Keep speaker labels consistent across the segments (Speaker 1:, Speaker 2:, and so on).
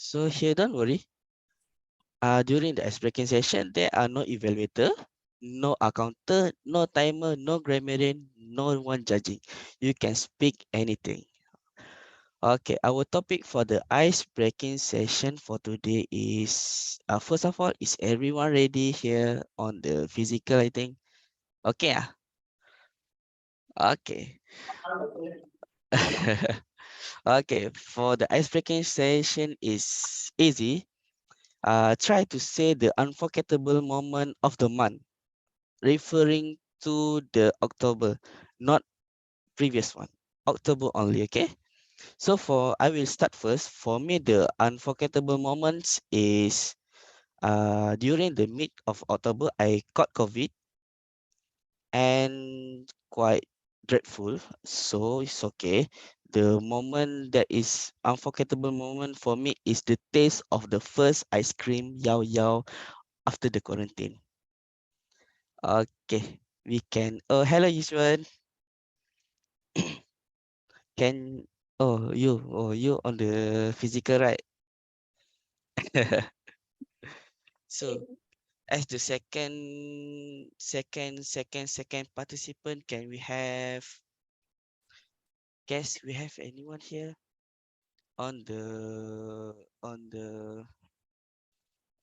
Speaker 1: So here, don't worry. During the icebreaking session, there are no evaluator, no accountant, no timer, no grammarian, no one judging. You can speak anything. Okay, our topic for the ice-breaking session for today is, first of all, is everyone ready here on the physical, I think? Okay, okay. Okay, for the ice-breaking session is easy. Try to say the unforgettable moment of the month, referring to the October, not previous one. October only, okay? So I will start first. For me, the unforgettable moments is during the mid of October, I caught COVID and quite dreadful. So it's okay. The moment that is unforgettable moment for me is the taste of the first ice cream Yao Yao after the quarantine. Okay, we can. Oh, hello, Yuswan. Can you on the physical, right? So as the second participant, can we have guess we have anyone here on on the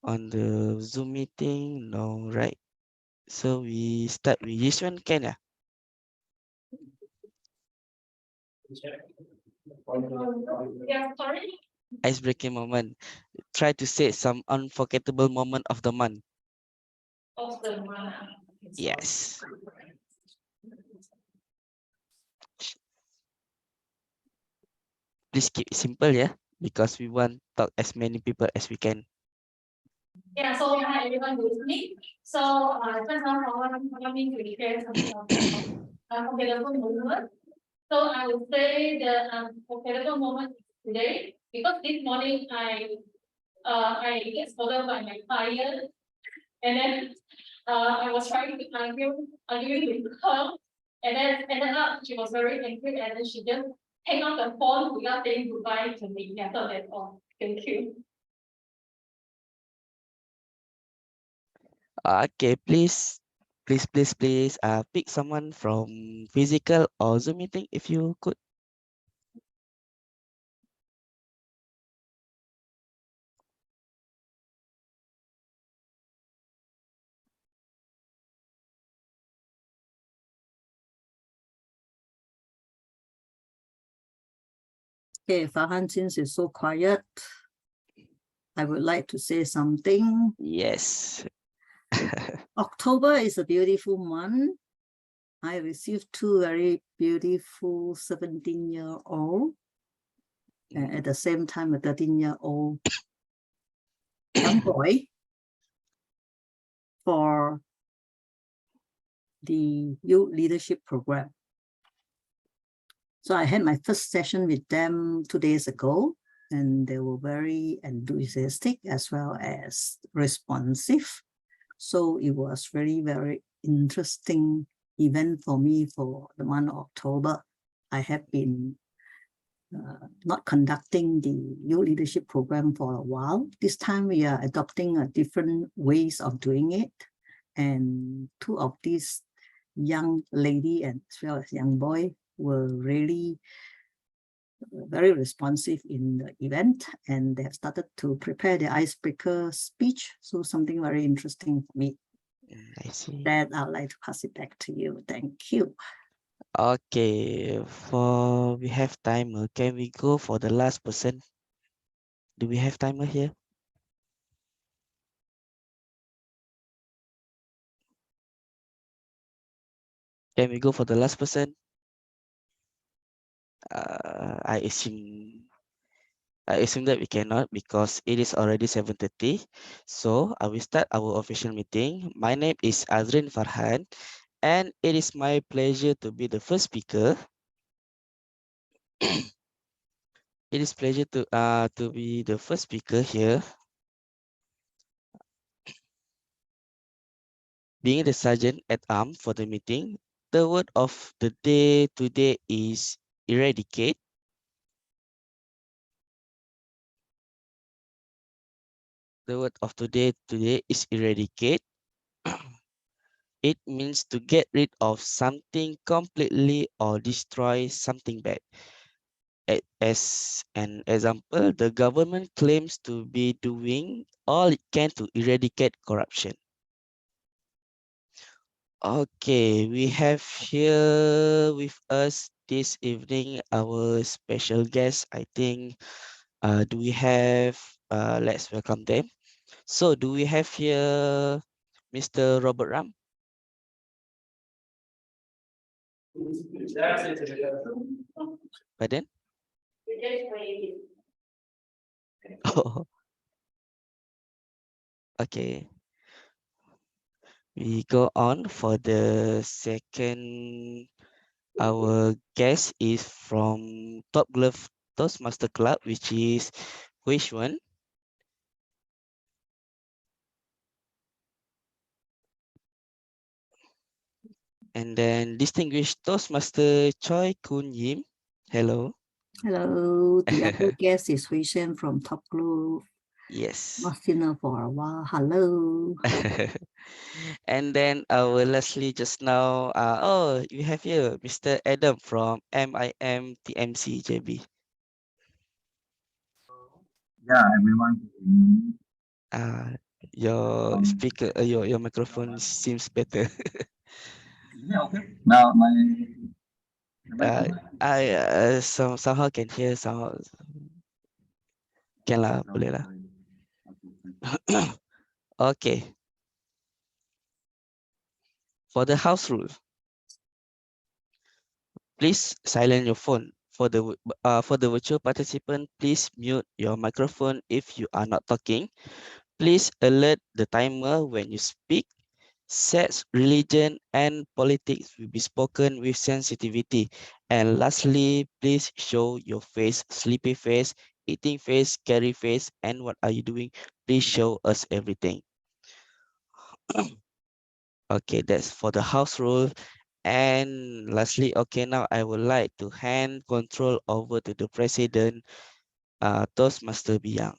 Speaker 1: the Zoom meeting? No, right? So we start with this one, can ya?
Speaker 2: Yeah, sorry.
Speaker 1: Ice-breaking moment. Try to say some unforgettable moment of the month.
Speaker 2: Of the month.
Speaker 1: Yes. Please keep it simple, yeah, because we want talk as many people as we can.
Speaker 2: Yeah, so hi everyone listening. So just now I me to share some unforgettable moment. So I would say the unforgettable moment today because this morning I get scolded by my client and then I was trying to argue with her and then ended up she was very angry and then she just hang on the phone without saying goodbye to me. Yeah, so that's all. Thank you.
Speaker 1: Okay, please, pick someone from physical or Zoom meeting if you could.
Speaker 3: Okay, Farhan, since it's so quiet, I would like to say something.
Speaker 1: Yes.
Speaker 3: October is a beautiful month. I received two very beautiful 17-year-old, and at the same time, a 13-year-old young boy for the youth leadership program. So I had my first session with them 2 days ago, and they were very enthusiastic as well as responsive. So it was very, very interesting event for me for the month of October. I have been not conducting the youth leadership program for a while. This time we are adopting a different ways of doing it. And two of these young lady and as well as young boy were really very responsive in the event, and they have started to prepare the icebreaker speech. So something very interesting for me.
Speaker 1: I see.
Speaker 3: That I'd like to pass it back to you. Thank you.
Speaker 1: Okay, we have timer. Can we go for the last person? Do we have timer here? Can we go for the last person? I assume that we cannot because it is already 7:30. So I will start our official meeting. My name is Azrin Farhan, and it is my pleasure to be the first speaker. It is pleasure to be the first speaker here. Being the sergeant at arms for the meeting, the word of the day today is eradicate. The word of today is eradicate. It means to get rid of something completely or destroy something bad. As an example, the government claims to be doing all it can to eradicate corruption. Okay, we have here with us this evening our special guest. I think, do we have, let's welcome them. So do we have here Mr. Robert Ram? Pardon? Oh, okay. We go on for the second. Our guest is from Top Glove Toastmaster Club, which is which one? And then distinguished Toastmaster Choi Kun Yim. Hello.
Speaker 3: Hello, the other guest is Hui Shen from Top Glue.
Speaker 1: Yes.
Speaker 3: Not seen her for a while. Hello.
Speaker 1: And then our lastly just now, oh, you have here Mr. Adam from MIM TMC JB.
Speaker 4: Yeah, everyone.
Speaker 1: Uh, your speaker, your microphone seems better.
Speaker 4: Yeah, okay. Now my
Speaker 1: uh, I somehow can hear somehow can lah, boleh lah. Okay. For the house rule, please silence your phone. For the virtual participant, please mute your microphone if you are not talking. Please alert the timer when you speak. Sex, religion, and politics will be spoken with sensitivity. And lastly, please show your face, sleepy face, eating face, scary face, and what are you doing? Please show us everything. Okay, that's for the house rule. And lastly, okay, now I would like to hand control over to the president, Toastmaster Biang.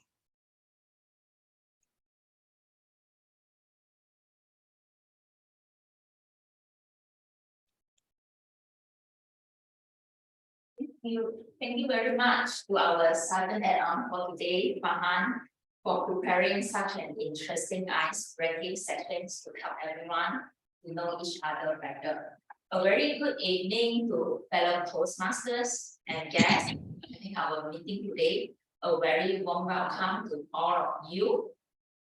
Speaker 2: Thank you very much to our sergeant at arms for today, Fahan, for preparing such an interesting ice-breaking sessions to help everyone to know each other better. A very good evening to fellow Toastmasters and guests in our meeting today. A very warm welcome to all of you.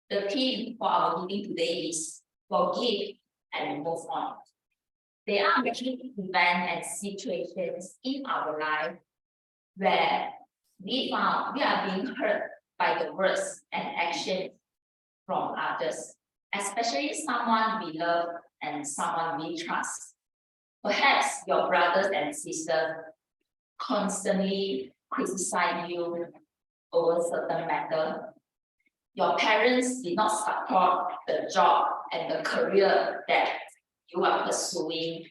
Speaker 2: The theme for our meeting today is forgive and move on. There are many events and situations in our life where we are being hurt by the words and actions from others, especially someone we love and someone we trust. Perhaps your brothers and sisters constantly criticize you over certain matter. Your parents did not support the job and the career that you are pursuing.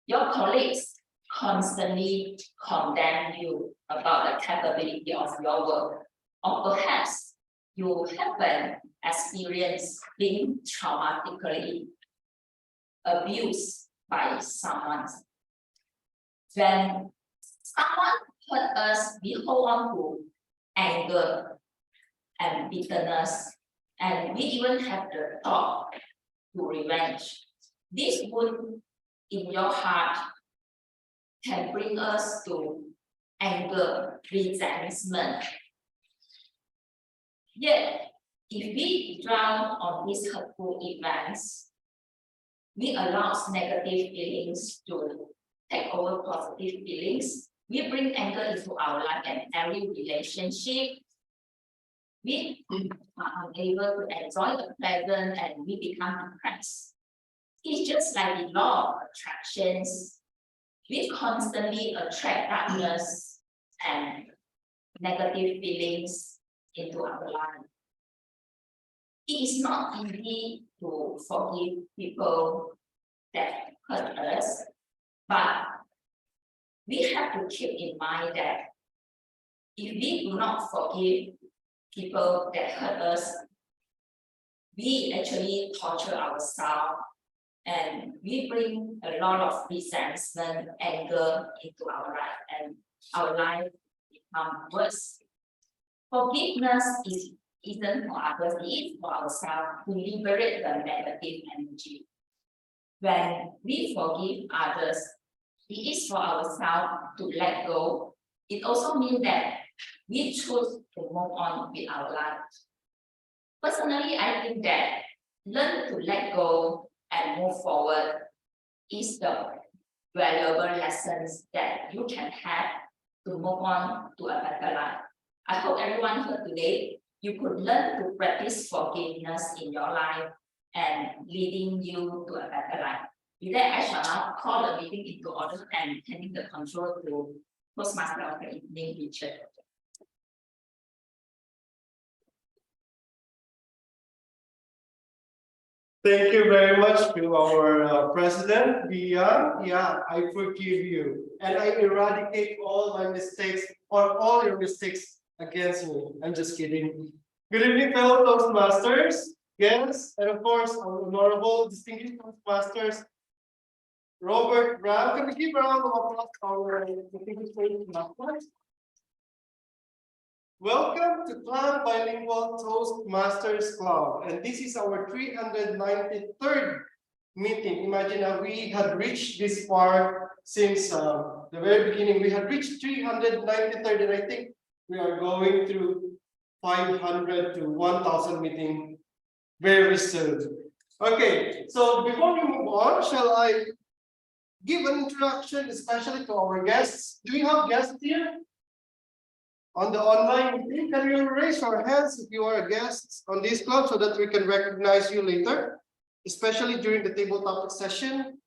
Speaker 2: Your colleagues constantly condemn you about the capability of your work, or perhaps you haven't experienced being traumatically abused by someone. When someone hurt us, we hold on to anger and bitterness, and we even have the thought to revenge. This wound in your heart can bring us to anger, resentment. Yet, if we drown on these hurtful events, we allow negative feelings to take over positive feelings. We bring anger into our life and every relationship. We are unable to enjoy the present and we become depressed. It's just like the law of attractions. We constantly attract darkness and negative feelings into our life. It is not easy to forgive people that hurt us, but we have to keep in mind that if we do not forgive people that hurt us,
Speaker 5: we actually torture ourselves and we bring a lot of resentment, anger into our life, and our life become worse. Forgiveness isn't for others, it is for ourselves to liberate the negative energy. When we forgive others, it is for ourselves to let go. It also means that we choose to move on with our life. Personally, I think that learn to let go and move forward is the valuable lessons that you can have to move on to a better life. I hope everyone here today, you could learn to practice forgiveness in your life and leading you to a better life. With that, I shall now call the meeting into order and handing the control to Toastmaster of the evening, Richard.
Speaker 6: Thank you very much to our president, Bia. Yeah, I forgive you and I eradicate all my mistakes or all your mistakes against me. I'm just kidding. Good evening, fellow Toastmasters, guests, and of course, our honorable distinguished Toastmasters, Robert Brown. Can we give a round of applause to our distinguished Toastmasters? Welcome to Klang Bilingual Toastmasters Club, and this is our 393rd meeting. Imagine how we had reached this far since the very beginning. We had reached 393rd, and I think we are going through 500 to 1,000 meeting very soon. Okay, so before we move on, shall I give an introduction, especially to our guests? Do we have guests here? On the online meeting, can you raise your hands if you are a guest on this club so that we can recognize you later, especially during the table topic session?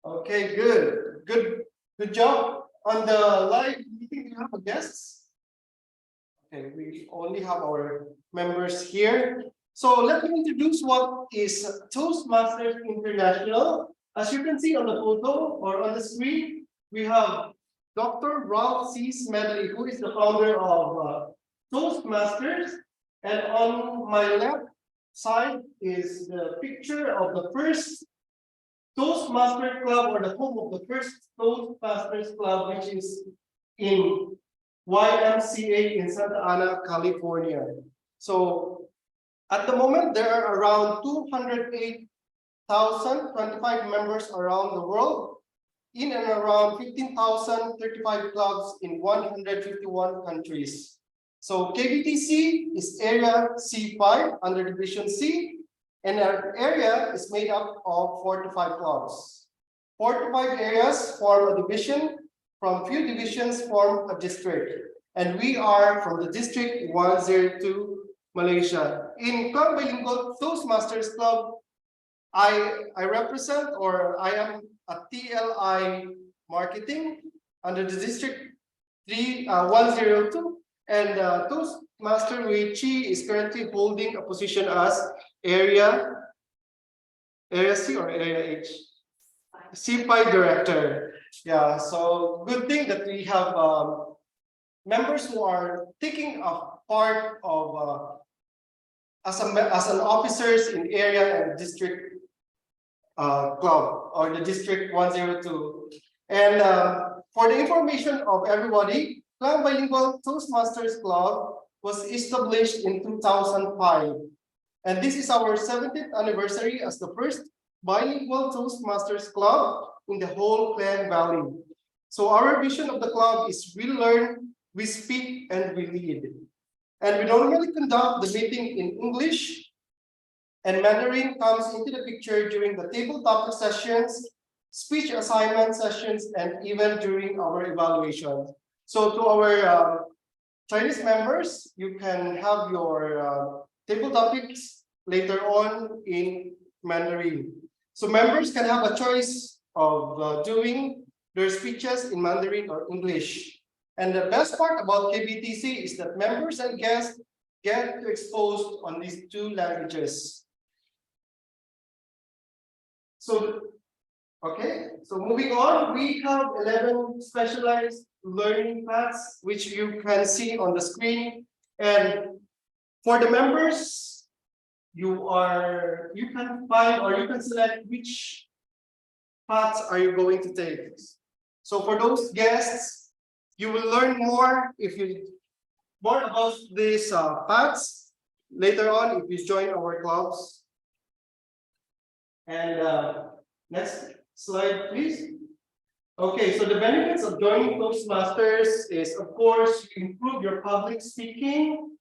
Speaker 6: Okay, good job. On the live meeting, do you have a guests? Okay, we only have our members here. So let me introduce what is Toastmasters International. As you can see on the photo or on the screen, we have Dr. Ralph C. Smedley, who is the founder of Toastmasters. And on my left side is the picture of the first Toastmaster Club, or the home of the first Toastmasters Club, which is in YMCA in Santa Ana, California. So at the moment, there are around 208,025 members around the world, in and around 15,035 clubs in 151 countries. So KBTC is area C5 under division C, and our area is made up of 4 to 5 clubs. 4 to 5 areas form a division, from few divisions form a district, and we are from the district 102, Malaysia. In Klang Bilingual Toastmasters Club, I represent, or I am a TLI marketing under the district 102, and Toastmaster Weichi is currently holding a position as area C or area H, C5 director. Yeah, so good thing that we have members who are taking a part of as an officers in area and district club, or the district 102. And for the information of everybody, Klang Bilingual Toastmasters Club was established in 2005. And this is our 70th anniversary as the first bilingual Toastmasters Club in the whole Klang Valley. So our vision of the club is we learn, we speak, and we lead. And we normally conduct the meeting in English, and Mandarin comes into the picture during the table topic sessions, speech assignment sessions, and even during our evaluation. So to our Chinese members, you can have your table topics later on in Mandarin. So members can have a choice of doing their speeches in Mandarin or English. And the best part about KBTC is that members and guests get exposed on these two languages. So, okay, so moving on, we have 11 specialized learning paths, which you can see on the screen. And for the members, you can find or you can select which paths are you going to take. So for those guests, you will learn more more about these paths later on if you join our clubs. And next slide, please. Okay, so the benefits of joining Toastmasters is, of course, you improve your public speaking,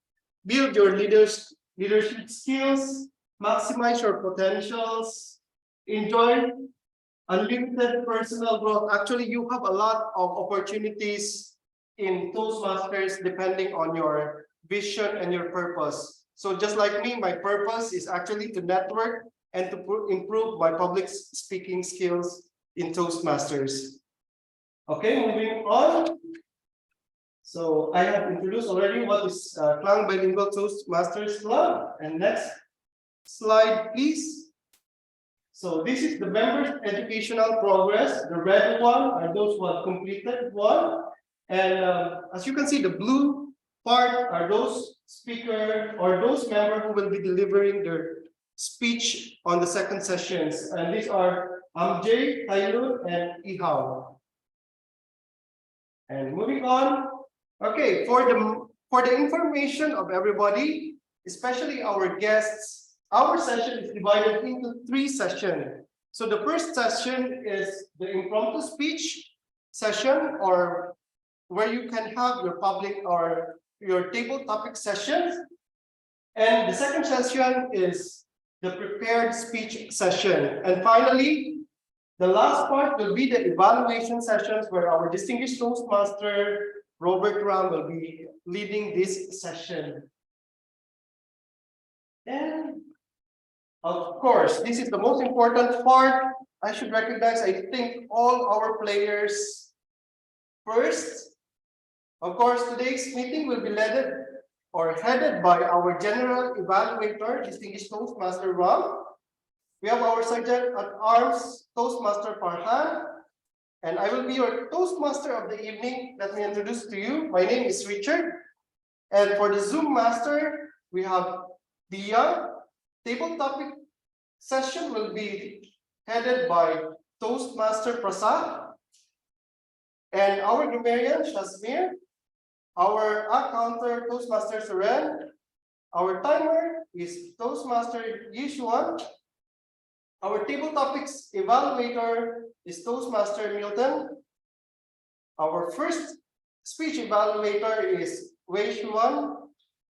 Speaker 6: build your leadership skills, maximize your potentials, enjoy unlimited personal growth. Actually, you have a lot of opportunities in Toastmasters depending on your vision and your purpose. So just like me, my purpose is actually to network and to improve my public speaking skills in Toastmasters. Okay, moving on. So I have introduced already what is Klang Bilingual Toastmasters Club. And next slide, please. So this is the members' educational progress. The red one are those who have completed one. And as you can see, the blue part are those speakers or those members who will be delivering their speech on the second sessions. And these are Amjay, Taylor, and Ihao. And moving on, okay, for the information of everybody, especially our guests, our session is divided into 3 sessions. So the first session is the impromptu speech session, or where you can have your public or your table topic sessions. And the second session is the prepared speech session. And finally, the last part will be the evaluation sessions where our distinguished Toastmaster, Robert Ram, will be leading this session. And of course, this is the most important part. I should recognize, I think, all our players first. Of course, today's meeting will be led or headed by our general evaluator, distinguished Toastmaster Ram. We have our Sergeant at Arms, Toastmaster Farhan, and I will be your Toastmaster of the evening. Let me introduce to you. My name is Richard. And for the Zoom Master, we have Dia. Table topic session will be headed by Toastmaster Prasad. And our grammarian, Shazmir. Our counter, Toastmaster Suren. Our timer is Toastmaster Yishuan. Our table topics evaluator is Toastmaster Milton. Our first speech evaluator is Wei Xuan.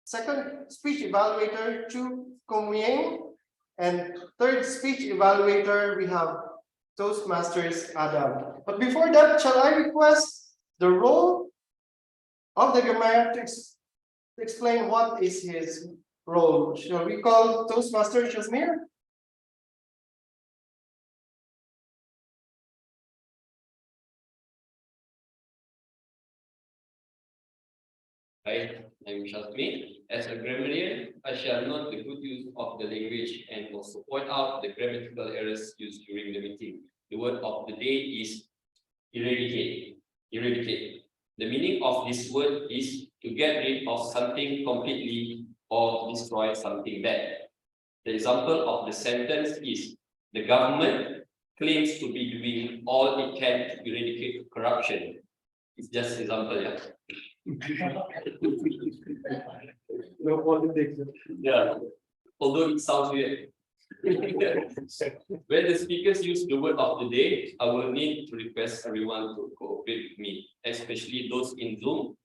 Speaker 6: Second speech evaluator, Chu Kong-Yang. And third speech evaluator, we have Toastmasters Adam. But before that, shall I request the role of the grammarian to explain what is his role? Shall we call Toastmaster Shazmir?
Speaker 7: Hi, I'm Shazmi. As a grammarian, I shall note the good use of the language and also point out the grammatical errors used during the meeting. The word of the day is eradicate. Eradicate. The meaning of this word is to get rid of something completely or destroy something bad. The example of the sentence is, the government claims to be doing all it can to eradicate corruption. It's just an example, yeah.
Speaker 6: No politics.
Speaker 7: Yeah, although it sounds weird. When the speakers use the word of the day, I will need to request everyone to cooperate with me, especially those in Zoom.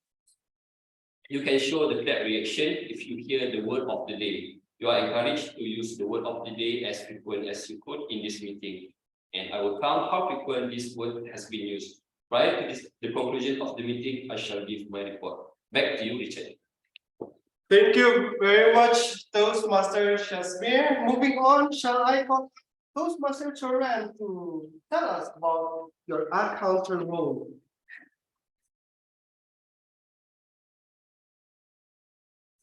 Speaker 7: You can show the clap reaction if you hear the word of the day. You are encouraged to use the word of the day as frequent as you could in this meeting. And I will count how frequent this word has been used. Prior to the conclusion of the meeting, I shall give my report. Back to you, Richard.
Speaker 6: Thank you very much, Toastmaster Shazmir. Moving on, shall I call Toastmaster Choran to tell us about your counter role?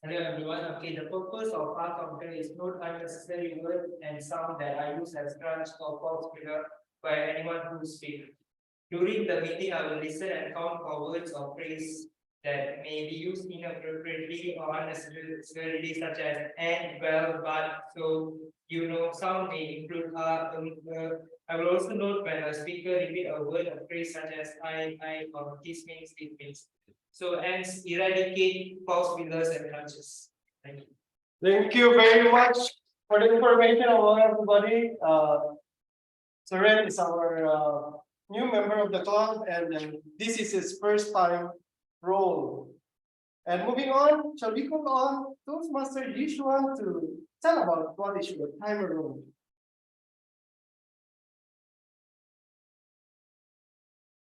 Speaker 8: Hello everyone. Okay, the purpose of art counter is not unnecessary word and sound that are used as crunch or false figure by anyone who speaks. During the meeting, I will listen and count for words or phrase that may be used inappropriately or unnecessarily, such as and, well, but, so, some may include I will also note when a speaker repeat a word or phrase such as I, or this means, it means. So hence eradicate false beliefs and crutches. Thank you.
Speaker 6: Thank you very much for the information about everybody. Soren is our new member of the club, and this is his first time role. And moving on, shall we call on Toastmaster Yishuan to tell about what is your timer role?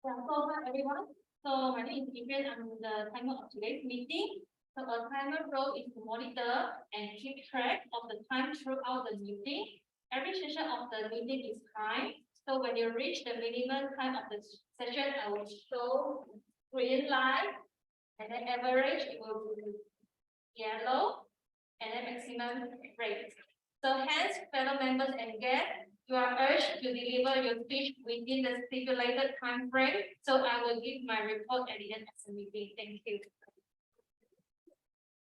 Speaker 2: Yeah, so hi everyone. So my name is Vivian. I'm the timer of today's meeting. So a timer role is to monitor and keep track of the time throughout the meeting. Every session of the meeting is timed. So when you reach the minimum time of the session, I will show green light, and then average it will be yellow, and then maximum red. So hence, fellow members and guests, you are urged to deliver your speech within the stipulated time frame. So I will give my report at the end of the meeting. Thank you.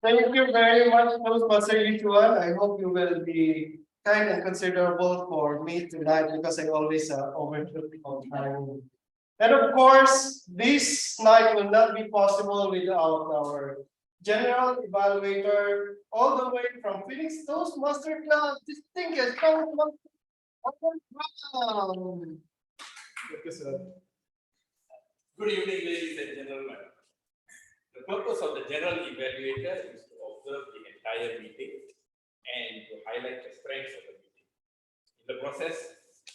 Speaker 6: Thank you very much, Toastmaster Yishuan. I hope you will be kind and considerable for me tonight because I always overshoot on time. And of course, this night will not be possible without our general evaluator all the way from Phoenix Toastmaster Club. Distinguished Toastmaster.
Speaker 9: Good evening, ladies and gentlemen. The purpose of the general evaluator is to observe the entire meeting and to highlight the strengths of the meeting. In the process,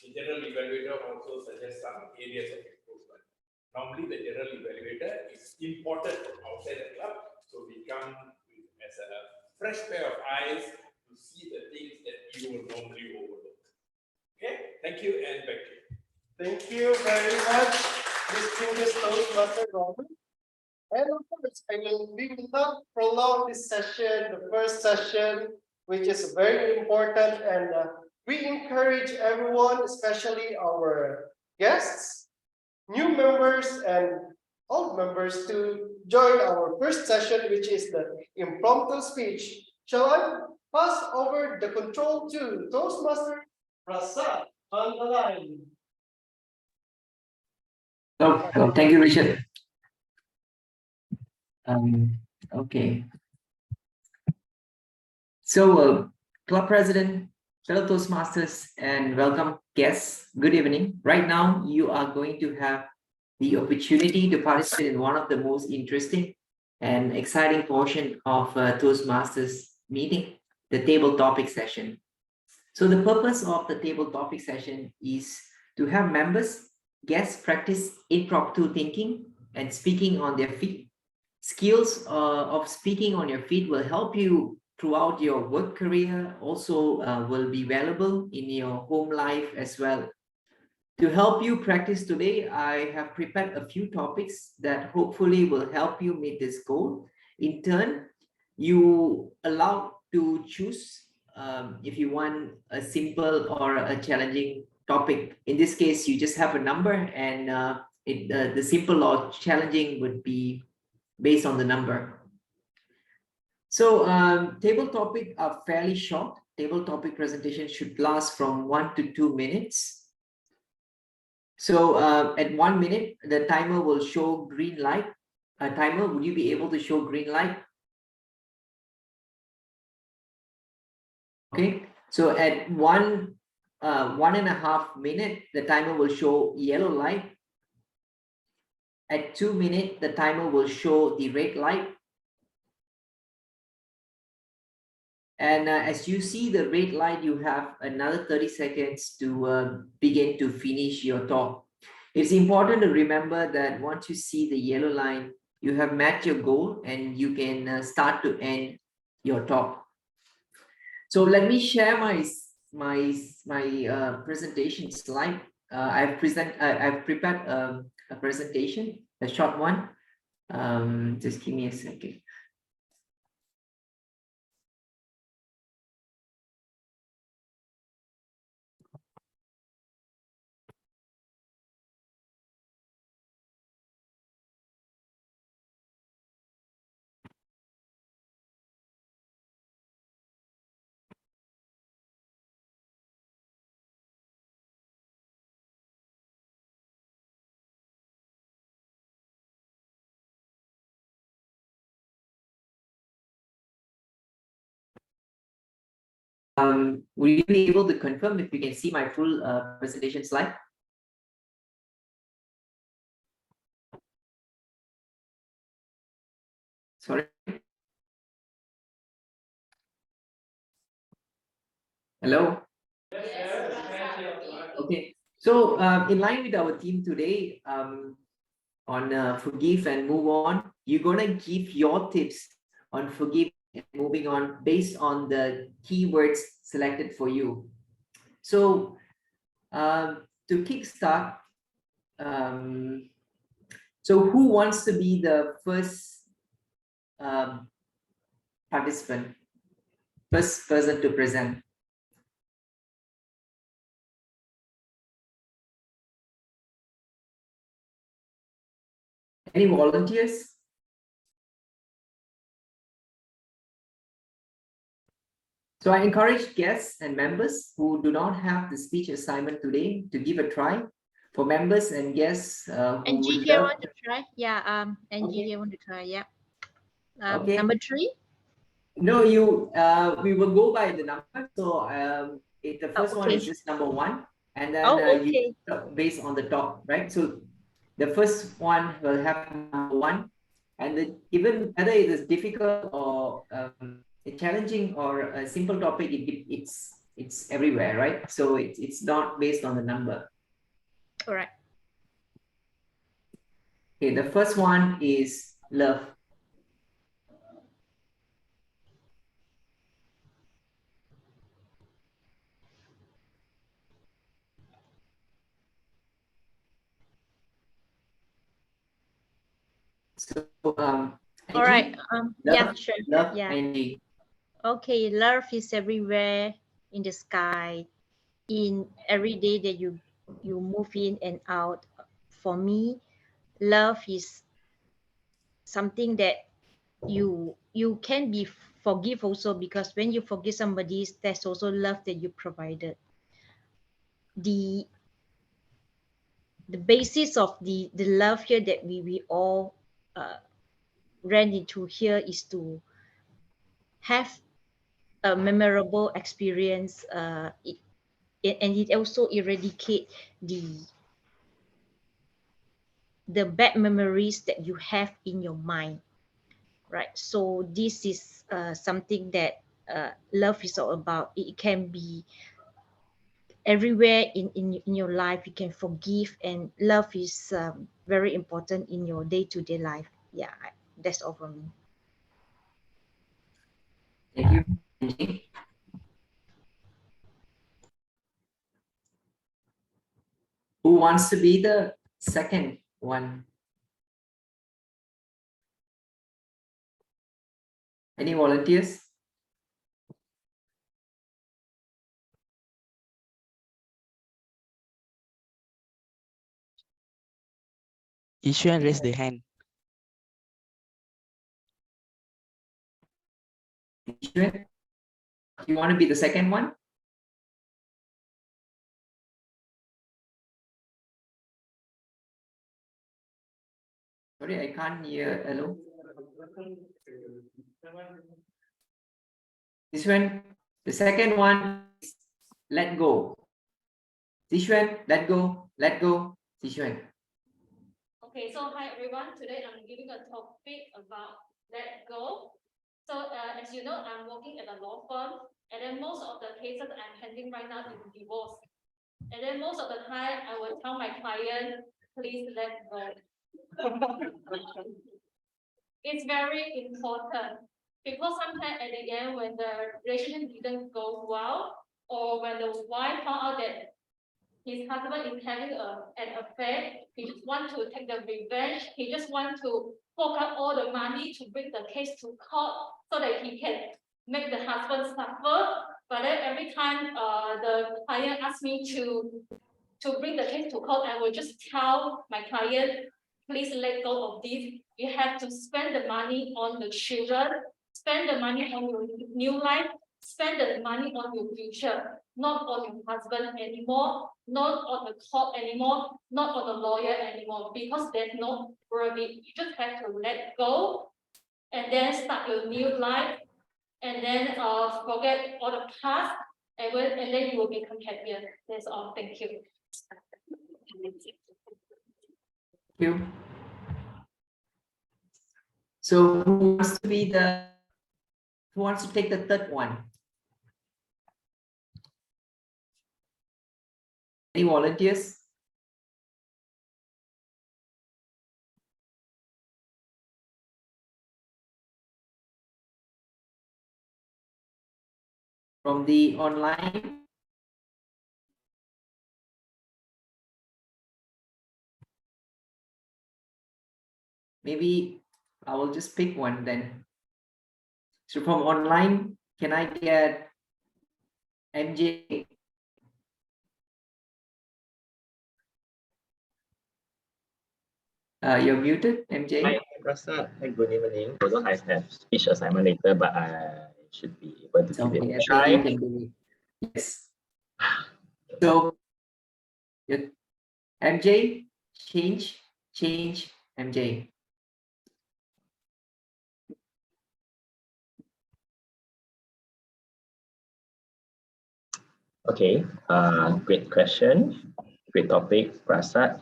Speaker 9: the general evaluator also suggests some areas of improvement. Normally, the general evaluator is imported from outside the club, so we come as a fresh pair of eyes to see the things that you would normally overlook. Okay, thank you and back to you.
Speaker 6: Thank you very much, distinguished Toastmaster Robert. And of course, we will not prolong this session, the first session, which is very important, and we encourage everyone, especially our guests, new members, and old members to join our first session, which is the impromptu speech. Shall I pass over the control to Toastmaster Prasad on the line?
Speaker 10: Thank you, Richard. Okay. So, club president, fellow Toastmasters, and welcome guests. Good evening. Right now, you are going to have the opportunity to participate in one of the most interesting and exciting portion of Toastmasters meeting, the table topic session. So the purpose of the table topic session is to have members, guests practice impromptu thinking and speaking on their feet. Skills of speaking on your feet will help you throughout your work career, also will be valuable in your home life as well. To help you practice today, I have prepared a few topics that hopefully will help you meet this goal. In turn, you allowed to choose if you want a simple or a challenging topic. In this case, you just have a number, and the simple or challenging would be based on the number. So table topic are fairly short. Table topic presentation should last from 1 to 2 minutes. So at 1 minute, the timer will show green light. Timer, would you be able to show green light? Okay, so at 1.5 minute, the timer will show yellow light. At 2 minutes, the timer will show the red light. And as you see the red light, you have another 30 seconds to begin to finish your talk. It's important to remember that once you see the yellow line, you have met your goal and you can start to end your talk. So let me share my presentation slide. I've prepared a presentation, a short one. Just give me a second. Will you be able to confirm if you can see my full presentation slide? Sorry. Hello. Okay. So in line with our theme today, on forgive and move on, you're gonna give your tips on forgive and moving on based on the keywords selected for you. So to kickstart, so who wants to be the first participant, first person to present? Any volunteers? So I encourage guests and members who do not have the speech assignment today to give a try. For members and guests who
Speaker 11: And
Speaker 10: would
Speaker 11: Gigi, I
Speaker 10: love
Speaker 11: want to try. Yeah, and
Speaker 10: Okay.
Speaker 11: Gigi, I want to try. Yeah.
Speaker 10: Okay.
Speaker 11: Number 3.
Speaker 10: No, we will go by the number. So the first one
Speaker 11: okay.
Speaker 10: is just number 1, and then
Speaker 11: Oh,
Speaker 10: you
Speaker 11: okay.
Speaker 10: based on the top, right? So the first one will have number 1, and even whether it is difficult or challenging or a simple topic, it's everywhere, right? So it's not based on the number.
Speaker 11: All right.
Speaker 10: Okay, the first one is love. So
Speaker 11: All right. Yeah,
Speaker 10: love,
Speaker 11: sure.
Speaker 10: love,
Speaker 11: Yeah.
Speaker 10: Angie.
Speaker 11: Okay. Love is everywhere in the sky, in every day that you move in and out. For me, love is something that you can be forgive also, because when you forgive somebody, there's also love that you provided. The basis of the love here that we all ran into here is to have a memorable experience, and it also eradicate the bad memories that you have in your mind, right? So this is something that love is all about. It can be everywhere in your life. You can forgive, and love is very important in your day-to-day life. Yeah, that's all from me.
Speaker 10: Thank you, Angie. Who wants to be the second one? Any volunteers?
Speaker 1: Yishuan raise the hand.
Speaker 10: You want to be the second one? Sorry, I can't hear. Hello? This one, the second one is let go. This one, let go, let go. This one.
Speaker 2: Okay, so hi everyone. Today I'm giving a topic about let go. So as you know, I'm working at a law firm, and then most of the cases I'm handling right now is divorce. And then most of the time I will tell my client, please let go. It's very important, because sometimes at the end when the relationship didn't go well, or when the wife found out that his husband is having an affair, he just want to take the revenge, he just want to fork out all the money to bring the case to court so that he can make the husband suffer. But then every time the client asks me to bring the case to court, I will just tell my client, please let go of this. You have to spend the money on the children, spend the money on your new life, spend the money on your future, not on your husband anymore, not on the court anymore, not on the lawyer anymore, because there's no worth it. You just have to let go and then start your new life, and then forget all the past, and then you will become happier. That's all. Thank you.
Speaker 10: Thank you. So who wants to take the third one? Any volunteers? From the online? Maybe I will just pick one then. So from online, can I get MJ? You're muted, MJ.
Speaker 4: Hi, Prasad. Hi, good evening. Although I have speech assignment later, but I should be able to give it a
Speaker 10: I think
Speaker 4: try.
Speaker 10: you can do it. Yes. So, MJ, change, MJ.
Speaker 4: Okay, great question. Great topic, Prasad.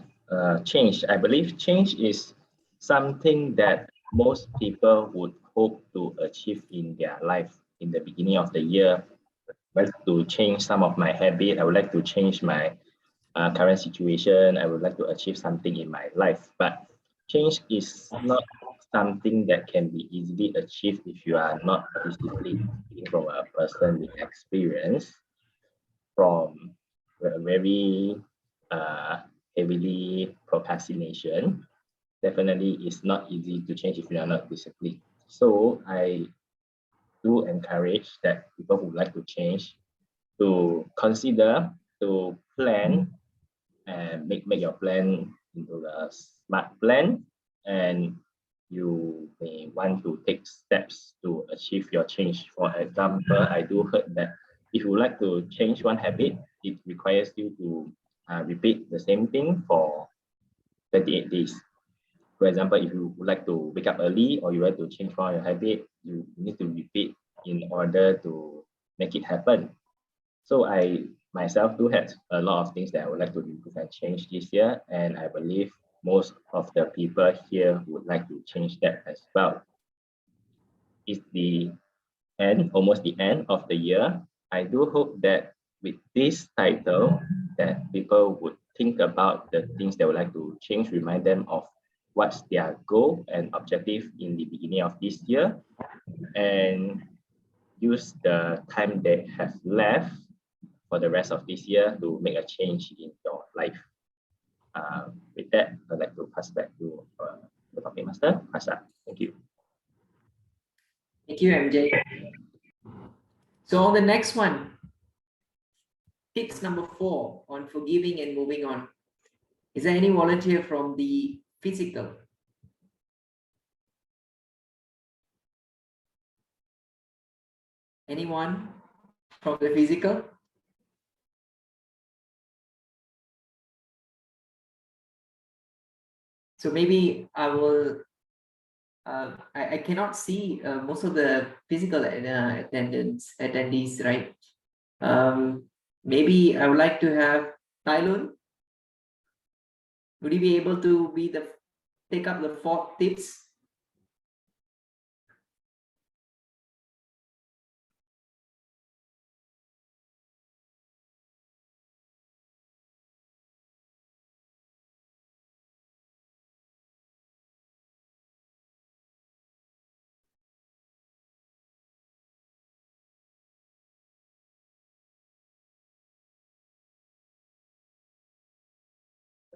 Speaker 4: Change. I believe change is something that most people would hope to achieve in their life in the beginning of the year. I would like to change some of my habit. I would like to change my current situation. I would like to achieve something in my life. But change is not something that can be easily achieved if you are not disciplined. Speaking from a person with experience, from a very heavily procrastination, definitely it's not easy to change if you are not disciplined. So I do encourage that people who like to change to consider, to plan, and make your plan into a smart plan, and you may want to take steps to achieve your change. For example, I do heard that if you like to change one habit, it requires you to repeat the same thing for 28 days. For example, if you would like to wake up early or you like to change one of your habit, you need to repeat in order to make it happen. So I myself do have a lot of things that I would like to improve and change this year, and I believe most of the people here would like to change that as well. It's the end, almost the end of the year. I do hope that with this title, that people would think about the things they would like to change, remind them of what's their goal and objective in the beginning of this year, and use the time they have left for the rest of this year to make a change in your life. With that, I'd like to pass back to the topic master, Prasad. Thank you.
Speaker 10: Thank you, MJ. So on the next one, tips number 4 on forgiving and moving on. Is there any volunteer from the physical? Anyone from the physical? So maybe I will, I cannot see most of the physical attendees, right? Maybe I would like to have Tylun. Would you be able to take up the 4 tips?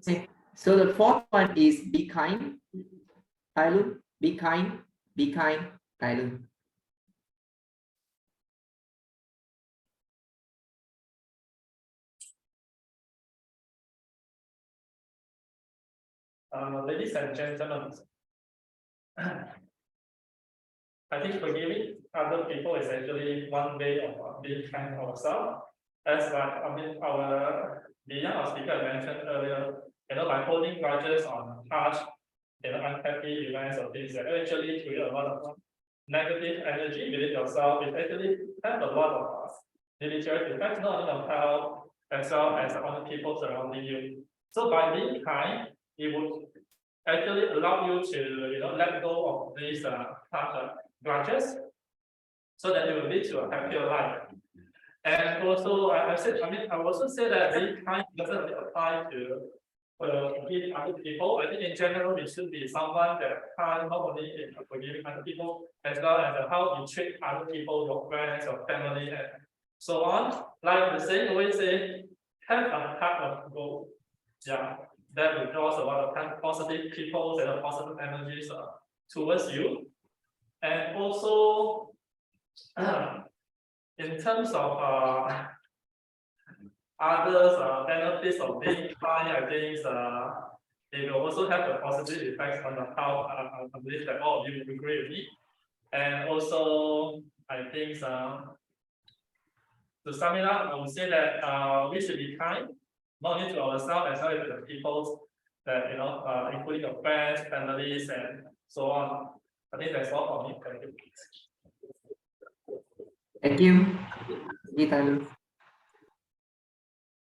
Speaker 10: Okay. So the 4th one is be kind. Tylun, be kind, Tylun.
Speaker 12: Ladies and gentlemen, I think forgiving other people is actually one way of being kind to ourselves. As like the young speaker mentioned earlier, by holding grudges on harsh, unhappy events or things that actually create a lot of negative energy within yourself. It actually have a lot of deleterious effects not only on health as well as on the people surrounding you. So by being kind, it would actually allow you to let go of these grudges, so that it will lead to a happier life. And also, I also say that being kind doesn't only apply to forgiving other people. I think in general, we should be someone that kind not only in forgiving other people, as well as how you treat other people, your friends, your family, and so on. Like the saying always say, have a heart of gold. Yeah, that will draw a lot of positive people and positive energies towards you. And also, in terms of others benefits of being kind, I think it will also have a positive effects on the how I believe that all of you will agree with me. And also, I think to sum it up, I would say that we should be kind, not only to ourselves as well as to the people that including your friends, families, and so on. I think that's all for me. Thank you.
Speaker 10: Thank you, Gitalu.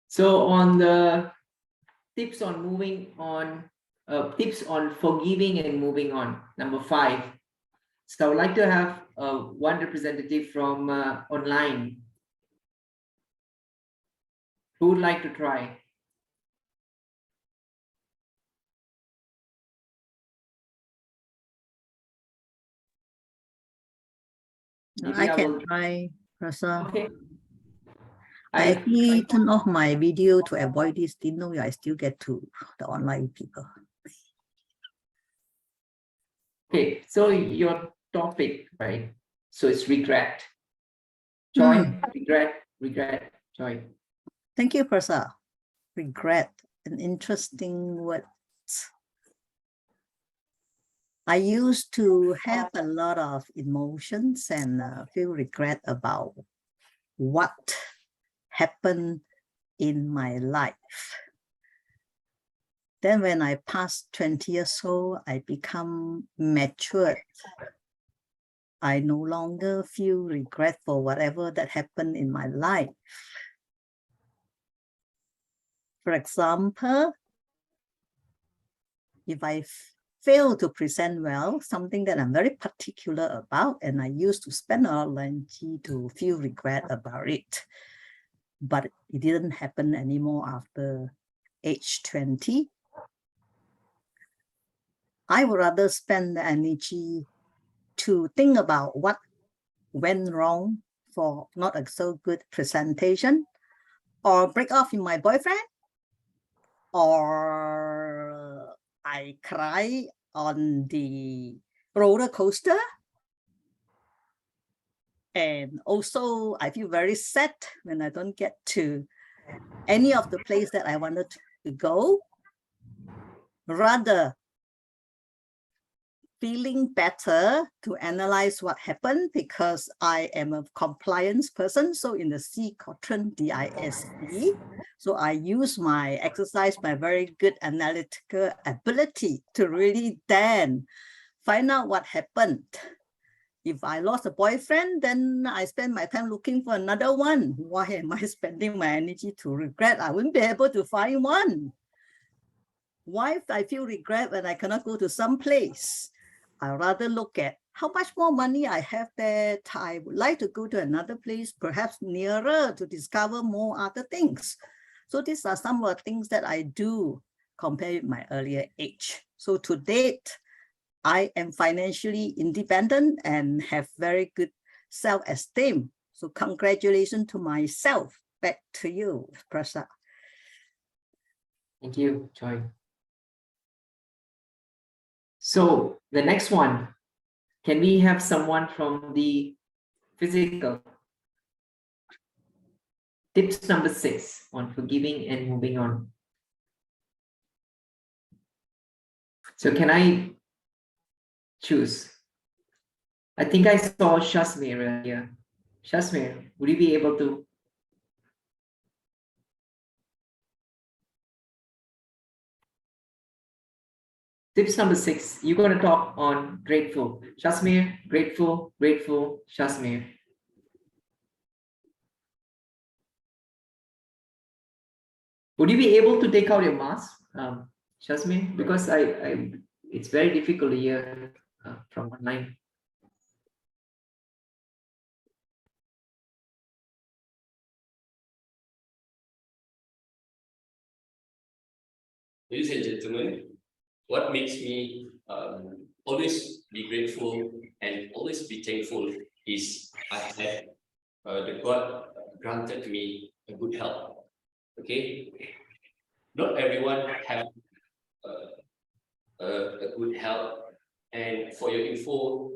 Speaker 10: So on the tips on moving on, tips on forgiving and moving on, number 5. So I would like to have one representative from online. Who would like to try?
Speaker 3: I can try, Professor.
Speaker 10: Okay.
Speaker 3: I actually turned off my video to avoid this. Didn't know I still get to the online people.
Speaker 10: Okay, so your topic, right? So it's regret. Joy, regret, joy.
Speaker 3: Thank you, Professor. Regret, an interesting word. I used to have a lot of emotions and feel regret about what happened in my life. Then when I passed 20 years old, I become matured. I no longer feel regret for whatever that happened in my life. For example, if I fail to present well, something that I'm very particular about, and I used to spend a lot of energy to feel regret about it. But it didn't happen anymore after age 20. I would rather spend the energy to think about what went wrong for not a so good presentation, or break off with my boyfriend, or I cry on the roller coaster. And also I feel very sad when I don't get to any of the place that I wanted to go. Rather, feeling better to analyze what happened, because I am a compliance person. So in the C quadrant, DISC. So I use my very good analytical ability to really then find out what happened. If I lost a boyfriend, then I spend my time looking for another one. Why am I spending my energy to regret? I wouldn't be able to find one. Why I feel regret when I cannot go to some place? I rather look at how much more money I have there. I would like to go to another place, perhaps nearer, to discover more other things. So these are some of the things that I do compared with my earlier age. So to date, I am financially independent and have very good self-esteem. So congratulations to myself. Back to you, Prasad.
Speaker 10: Thank you, Joy. So the next one, can we have someone from the physical? Tips number 6 on forgiving and moving on. So can I choose? I think I saw Shasmir earlier. Shasmir, would you be able to? Tips number 6, you're going to talk on grateful. Shasmir, grateful, Shasmir. Would you be able to take out your mask, Jasmine? Because it's very difficult to hear from online.
Speaker 7: Ladies and gentlemen, what makes me always be grateful and always be thankful is I had the God granted me a good health. Okay, not everyone have a good health. And for your info,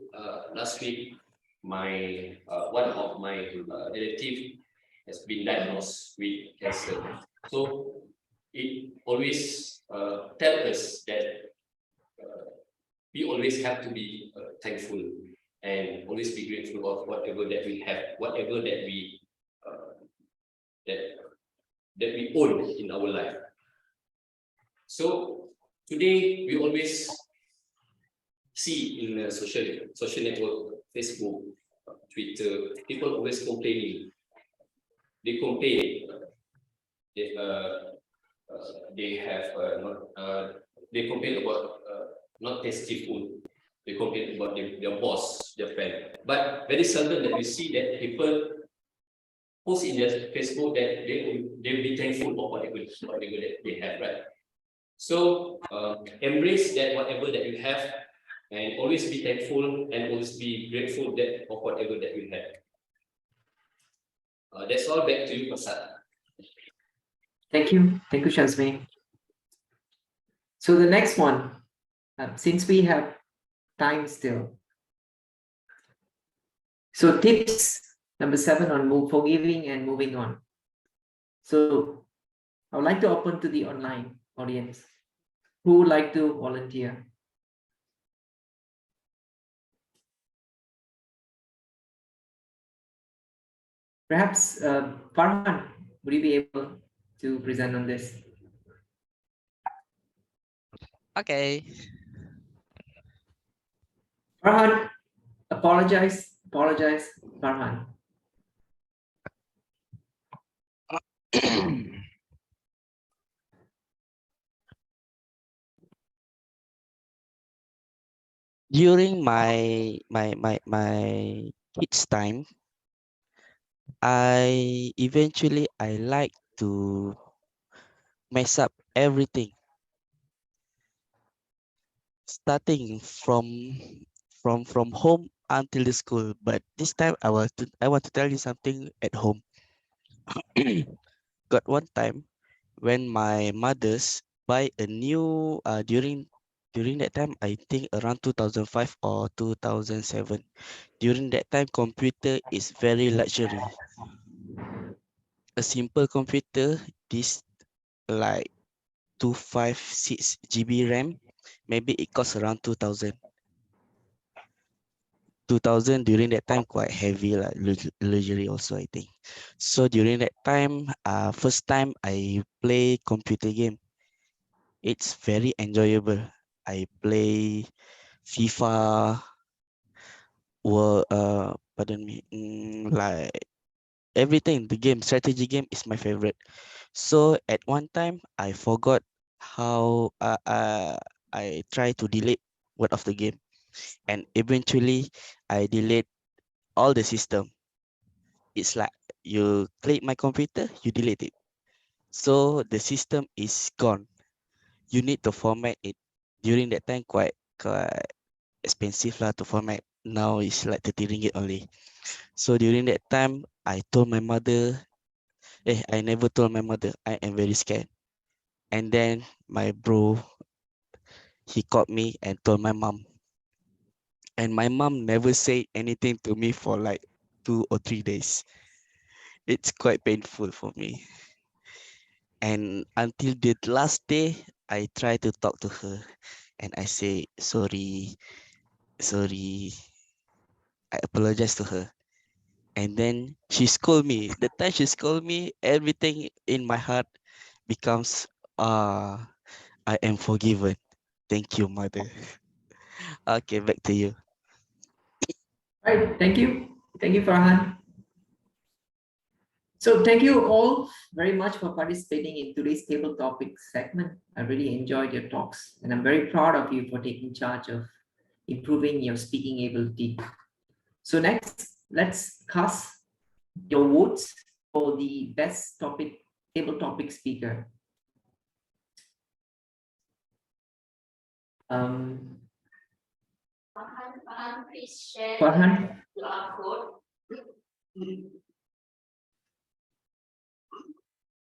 Speaker 7: last week, my one of my relative has been diagnosed with cancer. So it always tell us that we always have to be thankful and always be grateful of whatever that we have, whatever that we that we own in our life. So today we always see in the social network, Facebook, Twitter, people always complaining. They complain. They have they complain about not tasty food. They complain about their boss, their friend. But very seldom that we see that people post in their Facebook that they'll be thankful for whatever that they have, right? So embrace that whatever that you have, and always be thankful and always be grateful that of whatever that you have. That's all. Back to you, Prasad.
Speaker 10: Thank you, Shazmi. So the next one, since we have time still. So tips number 7 on forgiving and moving on. So I would like to open to the online audience. Who would like to volunteer? Perhaps Farhan, would you be able to present on this?
Speaker 1: Okay.
Speaker 10: Farhan, apologize, Farhan.
Speaker 1: During my kids time, I like to mess up everything, starting from home until the school. But this time I want to tell you something at home. Got one time when my mother's buy a new during that time, I think around 2005 or 2007. During that time, computer is very luxury. A simple computer, this like 256 GB RAM, maybe it costs around 2000. 2000 during that time quite heavy, like luxury also, I think. So during that time, first time I play computer game, it's very enjoyable. I play FIFA, pardon me, like everything. The game, strategy game is my favorite. So at one time, I forgot how I try to delete one of the game, and eventually I delete all the system. It's like you click my computer, you delete it. So the system is gone. You need to format it. During that time, quite expensive lah to format. Now it's like 30 ringgit only. So during that time, I told my mother, I never told my mother, I am very scared. And then my bro, he called me and told my mom. And my mom never said anything to me for like 2 or 3 days. It's quite painful for me. And until the last day, I try to talk to her and I say, sorry, I apologize to her. And then she scolded me. The time she scolded me, everything in my heart becomes, I am forgiven. Thank you, mother. Okay, back to you.
Speaker 10: Right, thank you, Farhan. So thank you all very much for participating in today's table topic segment. I really enjoyed your talks, and I'm very proud of you for taking charge of improving your speaking ability. So next, let's cast your votes for the best table topic speaker.
Speaker 5: Please share
Speaker 10: Farhan?
Speaker 5: QR code.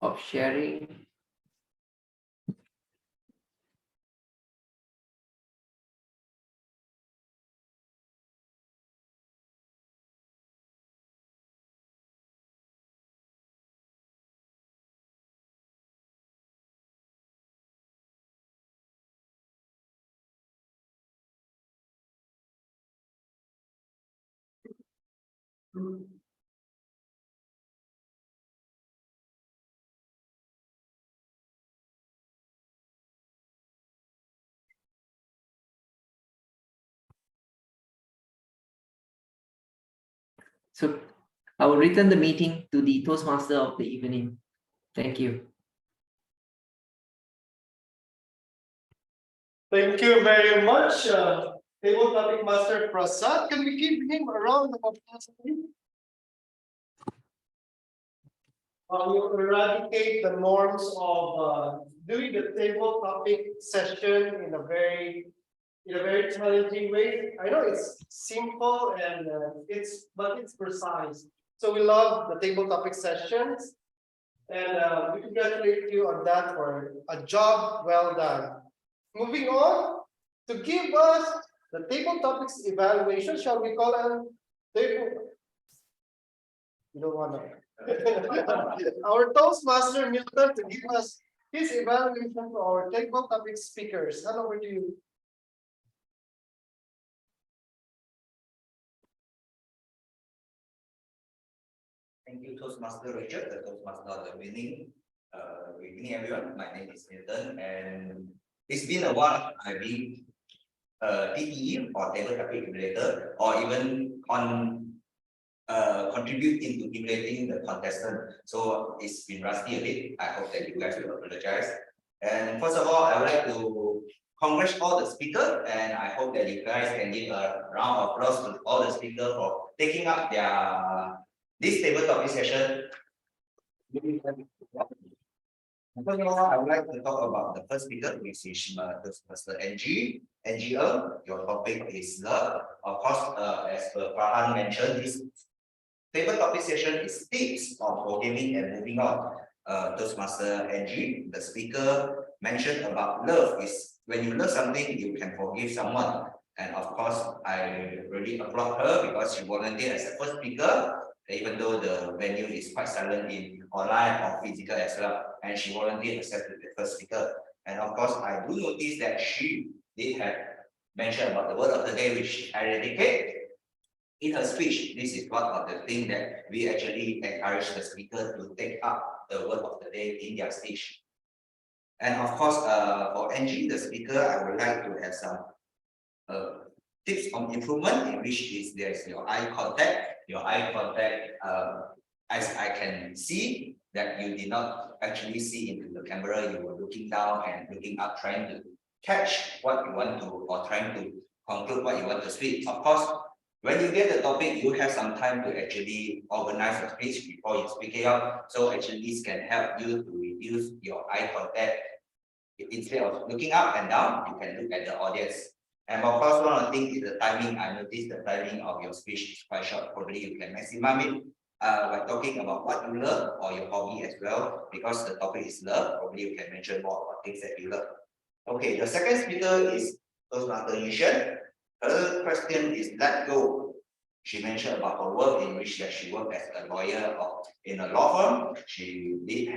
Speaker 10: Of sharing. So I will return the meeting to the Toastmaster of the evening. Thank you.
Speaker 6: Thank you very much, table topic master Prasad. Can we give him a round of applause, please? We will eradicate the norms of doing the table topic session in a very challenging way. I know it's simple and but it's precise. So we love the table topic sessions, and we congratulate you on that for a job well done. Moving on to give us the table topics evaluation, shall we call them table? You don't want to. Our Toastmaster Milton to give us his evaluation for our table topic speakers. Hand over to you.
Speaker 13: Thank you, Toastmaster Richard, the Toastmaster of the winning. Good evening, everyone. My name is Milton, and it's been a while I've been TE or table topic emulator, or even contributing to emulating the contestant. So it's been rusty a bit. I hope that you guys will apologize. And first of all, I would like to congratulate all the speakers, and I hope that you guys can give a round of applause to all the speakers for taking up this table topic session. First of all, I would like to talk about the first speaker, which is Mr. NGL. Your topic is love. Of course, as Farhan mentioned, this table topic session is tips on forgiving and moving on. Toastmaster NG, the speaker, mentioned about love is when you love something, you can forgive someone. And of course, I really applaud her because she volunteered as the first speaker, even though the venue is quite silent in online or physical as well. And she volunteered herself to be the first speaker. And of course, I do notice that she did have mentioned about the word of the day, which I dedicate. In her speech, this is one of the things that we actually encourage the speaker to take up the word of the day in their speech. And of course, for NG, the speaker, I would like to have some tips on improvement, in which is there's your eye contact. Your eye contact, as I can see that you did not actually see into the camera, you were looking down and looking up, trying to catch what you want to, or trying to conclude what you want to speak. Of course, when you get the topic, you have some time to actually organize your speech before you speak it out. So actually, this can help you to reduce your eye contact. Instead of looking up and down, you can look at the audience. And of course, one of the things is the timing. I noticed the timing of your speech is quite short. Probably you can maximize it by talking about what you love or your hobby as well. Because the topic is love, probably you can mention more about things that you love. Okay, the second speaker is Toastmaster Yishan. Her question is let go. She mentioned about her work in which she worked as a lawyer or in a law firm. She did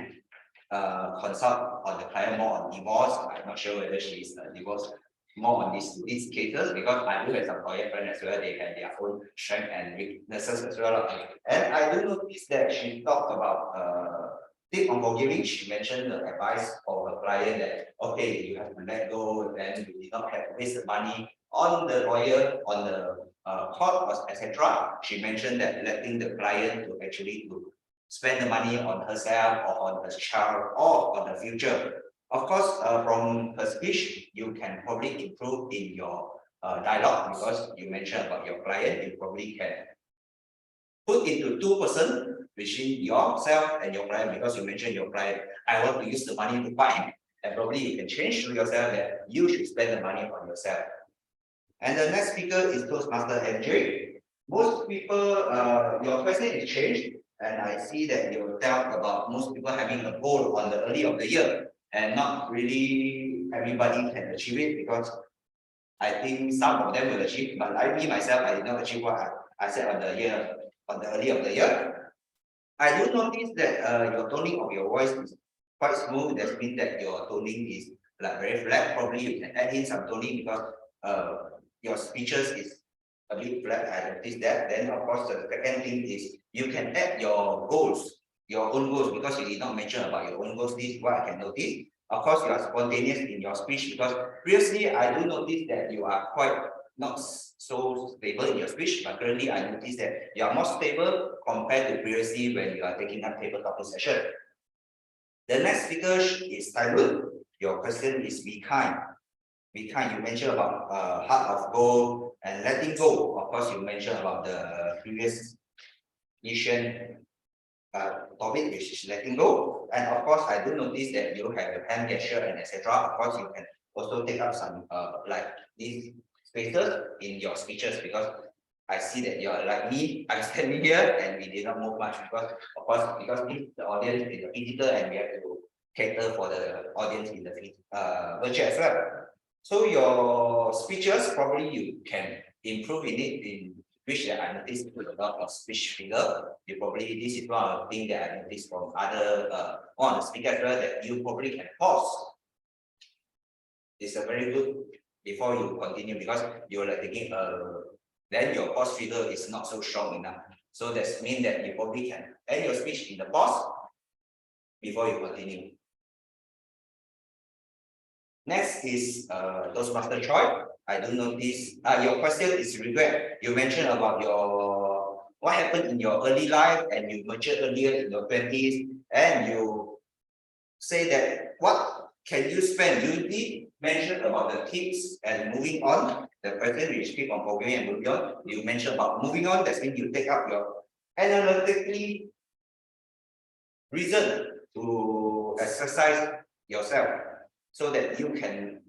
Speaker 13: consult on the client more on divorce. I'm not sure whether she is divorced more on these cases, because I do have some lawyer friends as well. They have their own strengths and weaknesses as well. And I do notice that she talked about tip on forgiving. She mentioned the advice for her client that okay, you have to let go, then you did not have to waste the money on the lawyer, on the court, etc. She mentioned that letting the client to actually to spend the money on herself or on her child or on the future. Of course, from her speech, you can probably improve in your dialogue because you mentioned about your client, you probably can put into 2% between yourself and your client because you mentioned your client, I want to use the money to buy, and probably you can change to yourself that you should spend the money on yourself. And the next speaker is Toastmaster MJ. Most people, your question is changed, and I see that you talk about most people having a goal on the early of the year, and not really everybody can achieve it because I think some of them will achieve, but like me myself, I did not achieve what I said on the early of the year. I do notice that your toning of your voice is quite smooth. That means that your toning is like very flat. Probably you can add in some toning because your speeches is a bit flat. I noticed that. Then of course the second thing is you can add your goals, your own goals, because you did not mention about your own goals. This is what I can notice. Of course, you are spontaneous in your speech because previously I do notice that you are quite not so stable in your speech, but currently I notice that you are more stable compared to previously when you are taking up tabletop session. The next speaker is Tyrone. Your question is be kind. Be kind. You mentioned about heart of gold and letting go. Of course, you mentioned about the previous mission topic, which is letting go. And of course, I do notice that you have the hand gesture and etc. Of course, you can also take up some like these spaces in your speeches because I see that you are like me. I'm standing here and we did not move much because, of course, because the audience is physical and we have to cater for the audience in the virtual as well. So your speeches probably you can improve in it in which that I noticed put a lot of speech figure. You probably this is one of the things that I noticed from other on the speaker as well that you probably can pause. It's a very good before you continue because you're like thinking then your pause figure is not so strong enough. So that means that you probably can end your speech in the pause before you continue. Next is Toastmaster Choi. I don't notice your question is regret. You mentioned about your what happened in your early life and you matured earlier in your 20s, and you say that what can you spend? You did mention about the tips and moving on. The person which keep on programming and moving on. You mentioned about moving on. That means you take up your analytically reason to exercise yourself so that you can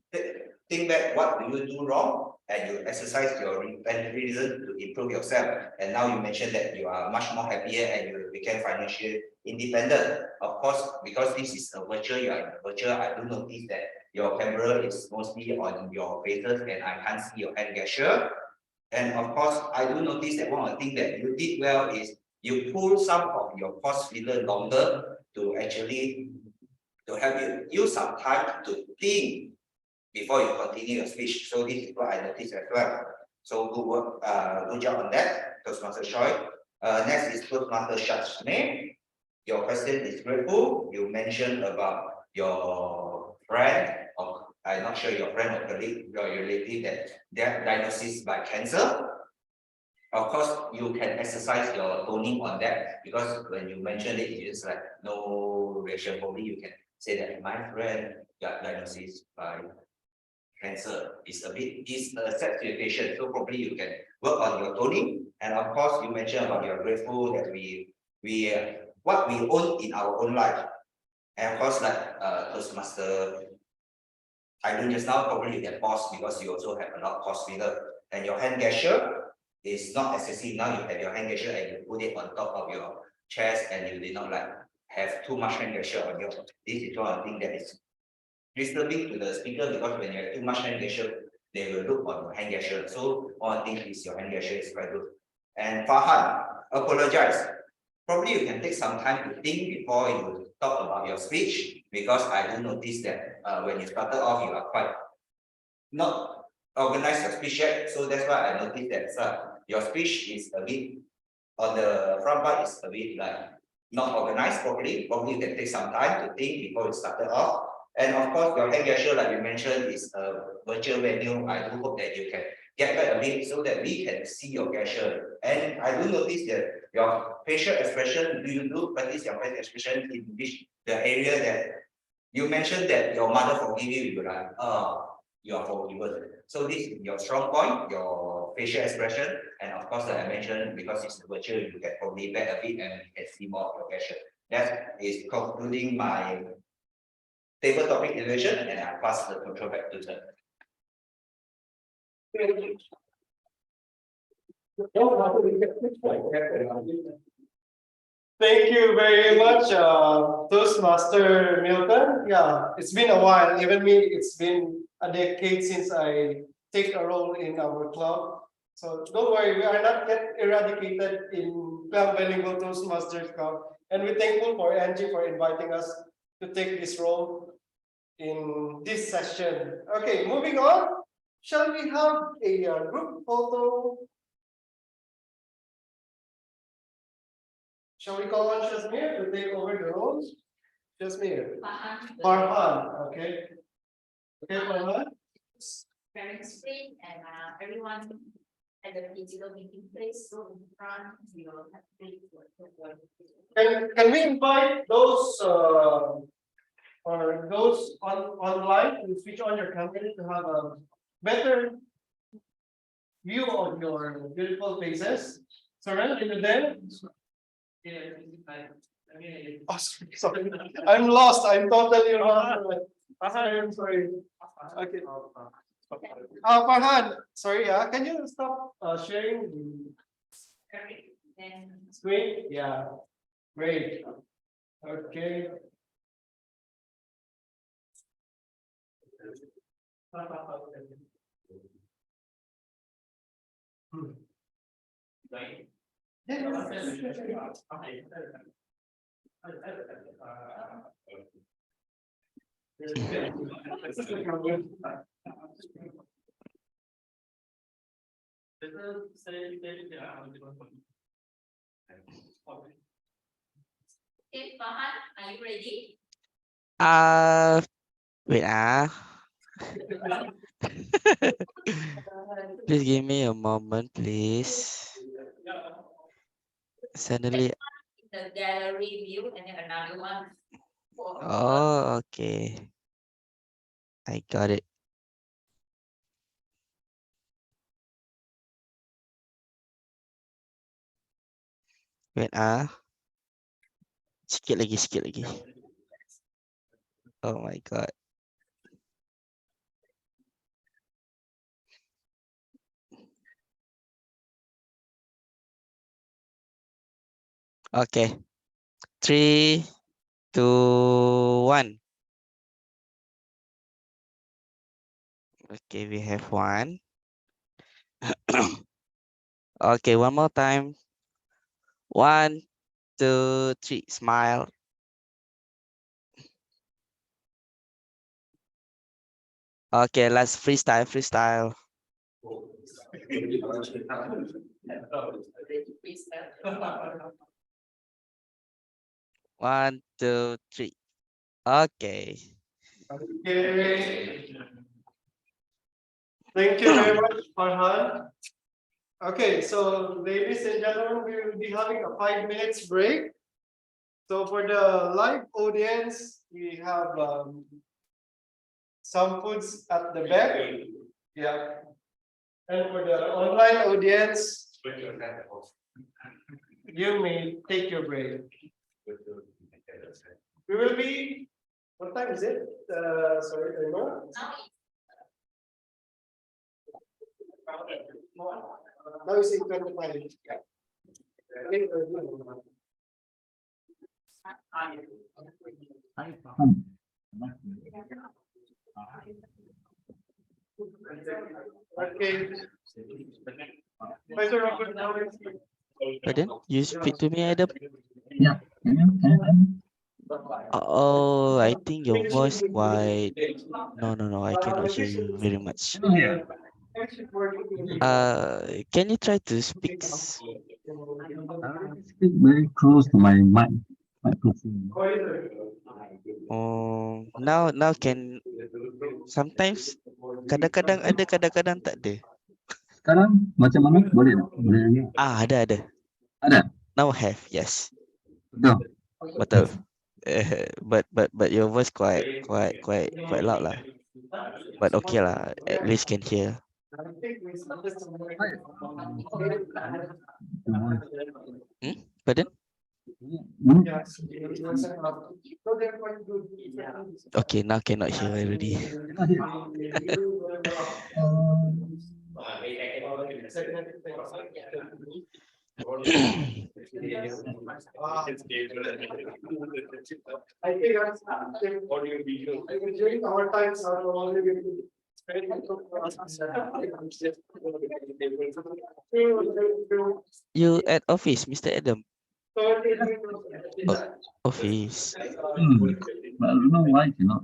Speaker 13: think back what do you do wrong and you exercise your reason to improve yourself. And now you mentioned that you are much more happier and you became financially independent. Of course, because this is a virtual, you are in a virtual, I do notice that your camera is mostly on your faces and I can't see your hand gesture. And of course, I do notice that one of the things that you did well is you pull some of your pause filler longer to actually to help you use some time to think before you continue your speech. So this is what I noticed as well. So good work, good job on that, Toastmaster Choi. Next is Toastmaster Shachme. Your question is grateful. You mentioned about your friend, or I'm not sure your friend or colleague, your relative that they are diagnosed by cancer. Of course, you can exercise your toning on that because when you mention it, it's like no reaction. Probably you can say that my friend got diagnosed by cancer. It's a sad situation. So probably you can work on your toning. And of course, you mentioned about you're grateful that we what we own in our own life. And of course, like Toastmaster I do just now, probably you can pause because you also have a lot of pause filler. And your hand gesture is not excessive. Now you have your hand gesture and you put it on top of your chest and you did not like have too much hand gesture on your. This is one of the things that is disturbing to the speaker because when you have too much hand gesture, they will look on your hand gesture. So one thing is your hand gesture is quite good. And Farhan, apologize. Probably you can take some time to think before you talk about your speech because I do notice that when you started off, you are quite not organized your speech yet. So that's why I noticed that your speech is a bit on the front part is a bit like not organized properly. Probably you can take some time to think before you started off. And of course, your hand gesture, like you mentioned, is a virtual venue. I do hope that you can get back a bit so that we can see your gesture. And I do notice that your facial expression, do you do practice your facial expression in which the area that you mentioned that your mother forgive you, you're like, you are forgiven. So this is your strong point, your facial expression, and of course, like I mentioned, because it's virtual, you can probably back a bit and you can see more of your gesture. That is concluding my table topic evaluation, and I pass the control back to them.
Speaker 6: Thank you very much, Toastmaster Milton. Yeah, it's been a while. Even me, it's been a decade since I take a role in our club. So don't worry, we are not yet eradicated in Klang Bilingual Toastmasters Club. And we're thankful for Angie for inviting us to take this role in this session. Okay, moving on. Shall we have a group photo? Shall we call on Shazmir to take over the roles? Shazmir. Farhan, okay. Okay, Farhan.
Speaker 5: Sharing screen and everyone at the physical meeting place, so in front, we will have
Speaker 6: Can we invite those or those online to switch on your camera to have a better view of your beautiful faces? Sorry, are you there? Oh, sorry. I'm lost. I'm totally lost. I'm sorry. Okay. Farhan, sorry, can you stop sharing the screen? Yeah, great. Okay.
Speaker 5: Okay, Farhan, are you ready?
Speaker 1: Wait Please give me a moment, please. Suddenly.
Speaker 5: The gallery view and then another one.
Speaker 1: Oh, okay. I got it. Wait Sikit lagi. Oh my god. Okay. 3, 2, 1. Okay, we have 1. Okay, one more time. 1, 2, 3. Smile. Okay, let's freestyle. 1, 2, 3. Okay.
Speaker 6: Okay. Thank you very much, Farhan. Okay, so ladies and gentlemen, we will be having a 5 minutes break. So for the live audience, we have some foods at the back. Yeah. And for the online audience, you may take your break. We will be, what time is it? Sorry, Emma? Now it's 8:25. Okay.
Speaker 1: Pardon? You speak to me, Adam?
Speaker 3: Yeah.
Speaker 1: Oh, I think your voice quite. No, I cannot hear you very much. Can you try to speak?
Speaker 14: Speak very close to my microphone.
Speaker 1: Oh, now can sometimes kadang-kadang ada, kadang-kadang tak ada.
Speaker 14: Sekarang macam mana? Boleh tak? Boleh lagi?
Speaker 1: Ada.
Speaker 14: Ada?
Speaker 1: Now have, yes.
Speaker 14: Betul?
Speaker 1: Betul. But your voice quite loud lah. But okay lah, at least can hear. Pardon?
Speaker 14: Hmm?
Speaker 1: Okay, now cannot hear already.
Speaker 14: Cannot hear.
Speaker 6: I think during our times are already
Speaker 1: You at office, Mr. Adam? Office.
Speaker 14: But I don't know why cannot.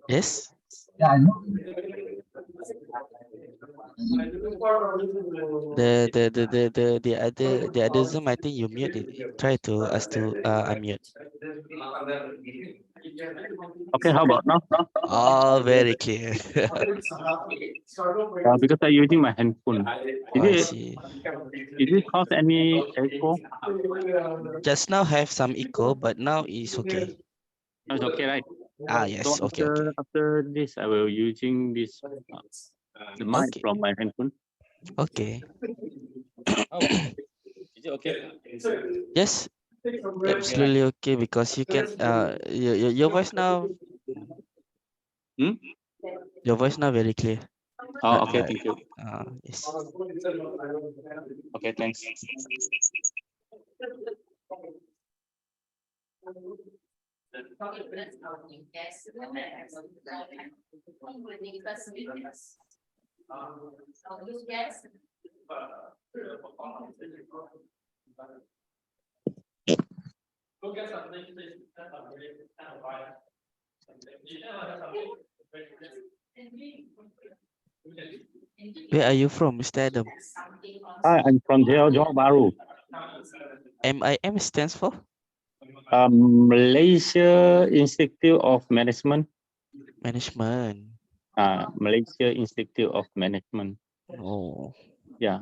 Speaker 1: Yes.
Speaker 14: Yeah, I know.
Speaker 1: The other Zoom, I think you mute it. Try to us to unmute.
Speaker 14: Okay, how about now?
Speaker 1: Oh, very clear.
Speaker 14: Because I'm using my handphone.
Speaker 1: I see.
Speaker 14: Did it cause any echo?
Speaker 1: Just now have some echo, but now is okay.
Speaker 14: It's okay, right?
Speaker 1: Yes,
Speaker 14: So
Speaker 1: okay.
Speaker 14: after this, I will using this the mic
Speaker 1: Okay.
Speaker 14: from my handphone.
Speaker 1: Okay.
Speaker 14: Is it okay?
Speaker 1: Yes, absolutely okay, because you can your voice now. Your voice now very clear.
Speaker 14: Oh, okay, thank you.
Speaker 1: Yes.
Speaker 14: Okay, thanks.
Speaker 1: Where are you from, Mr. Adam?
Speaker 14: Hi, I'm from Johor Bahru.
Speaker 1: MIM stands for?
Speaker 14: Malaysia Institute of Management.
Speaker 1: Management.
Speaker 14: Malaysia Institute of Management.
Speaker 1: Oh.
Speaker 14: Yeah.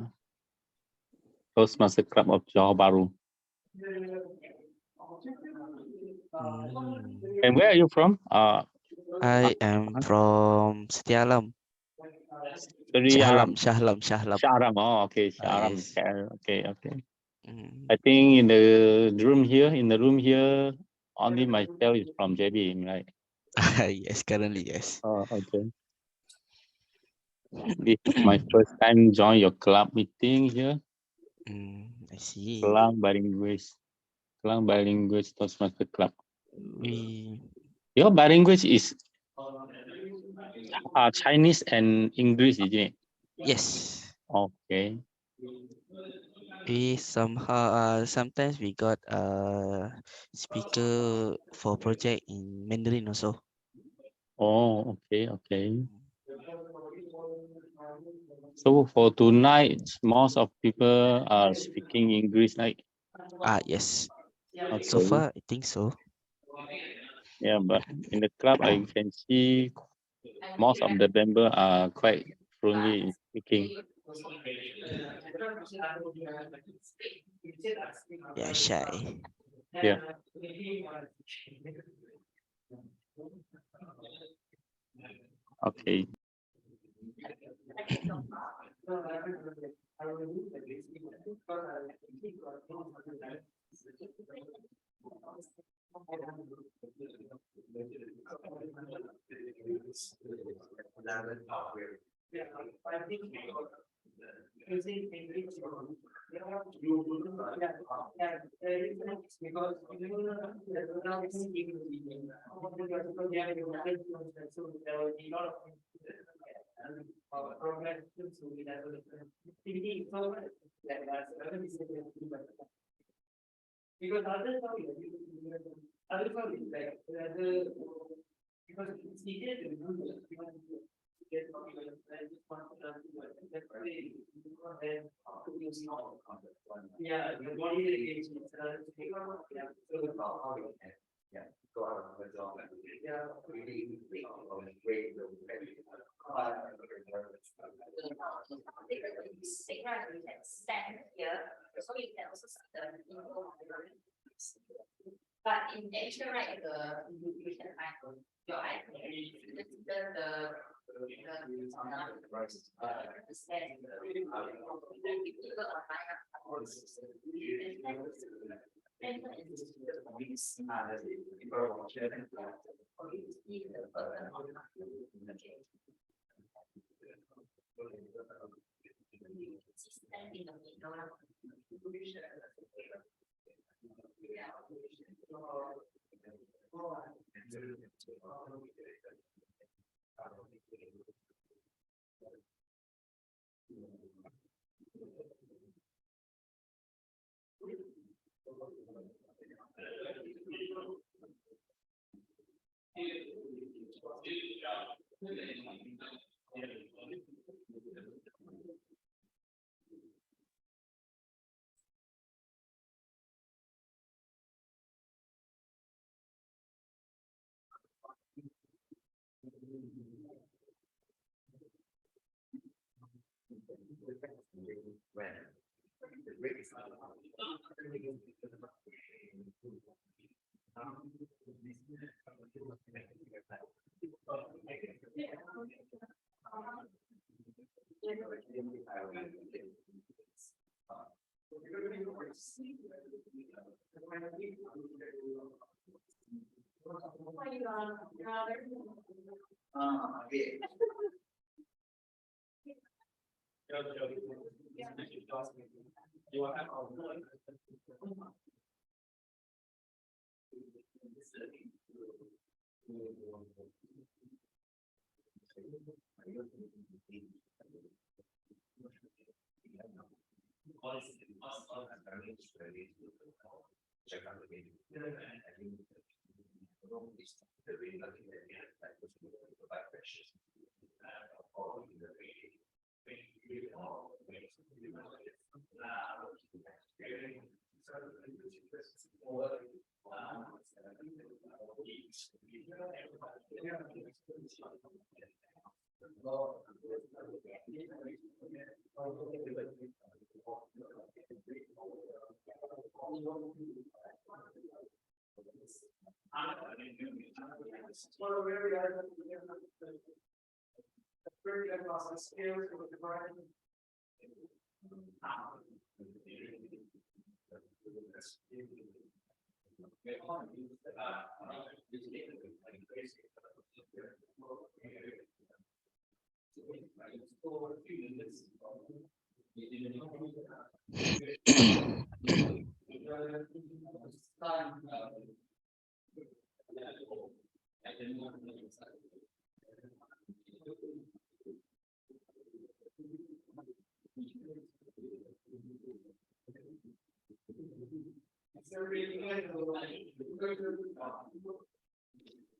Speaker 14: Toastmaster Club of Johor Bahru. And where are you from?
Speaker 1: I am from Setialam. Shahlam.
Speaker 14: Oh, okay. Shahlam.
Speaker 1: Yes.
Speaker 14: Okay. I think in the room here, only myself is from JB, right?
Speaker 1: Yes, currently, yes.
Speaker 14: Oh, okay. This is my first time join your club meeting here.
Speaker 1: I see.
Speaker 14: Klang Bilingual Toastmasters Club. Your bilingual is Chinese and English, isn't it?
Speaker 1: Yes.
Speaker 14: Okay.
Speaker 1: We somehow sometimes we got speaker for project in Mandarin also.
Speaker 14: Oh, okay. So for tonight, most of people are speaking English, right?
Speaker 1: Yes.
Speaker 14: Okay.
Speaker 1: So far, I think so.
Speaker 14: Yeah, but in the club, I can see most of the members are quite fluently in speaking.
Speaker 1: Yeah, shy.
Speaker 14: Yeah. Okay.
Speaker 8: Yeah, I think using English, yeah, because now it's so there will be a lot of progress so we have thinking so because other like because it's easier to do get yeah, the body engagement.
Speaker 13: Yeah, go out of the job and really great.
Speaker 5: You can stand here, so you can also see the but in nature, right, you can find your eye.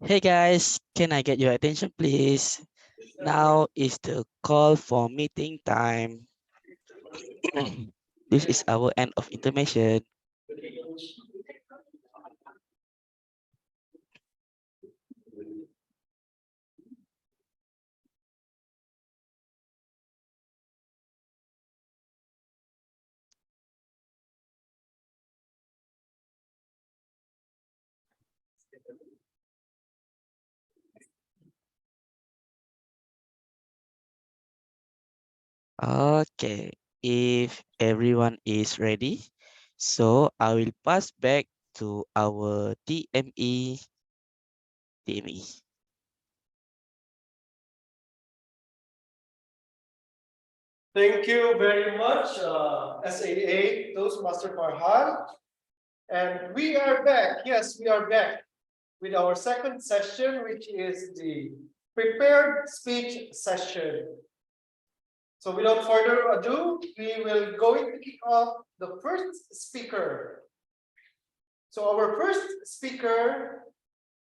Speaker 1: Hey guys, can I get your attention please? Now is the call for meeting time. This is our end of intermission. Okay, if everyone is ready, so I will pass back to our TME. TME.
Speaker 6: Thank you very much, SAA Toastmaster Farhan. And we are back. Yes, we are back with our second session, which is the prepared speech session. So without further ado, we will going to kick off the first speaker. So our first speaker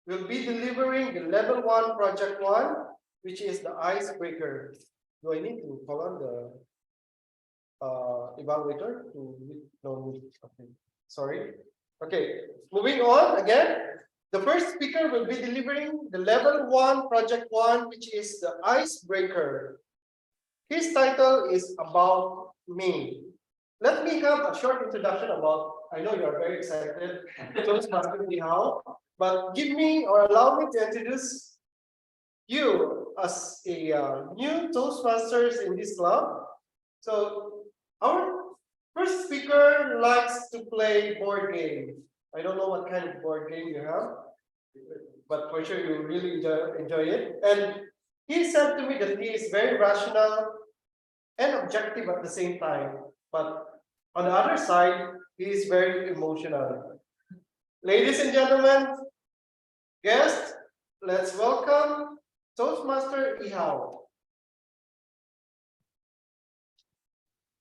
Speaker 6: will be delivering the level 1, project 1, which is the icebreaker. Do I need to call on the evaluator to no, okay, sorry. Okay, moving on again. The first speaker will be delivering the level 1, project 1, which is the icebreaker. His title is About Me. Let me have a short introduction about, I know you are very excited, Toastmaster Nihao, but give me or allow me to introduce you as a new Toastmasters in this club. So our first speaker likes to play board game. I don't know what kind of board game you have, but for sure you really enjoy it. And he said to me that he is very rational and objective at the same time. But on the other side, he is very emotional. Ladies and gentlemen, guests, let's welcome Toastmaster Ihao.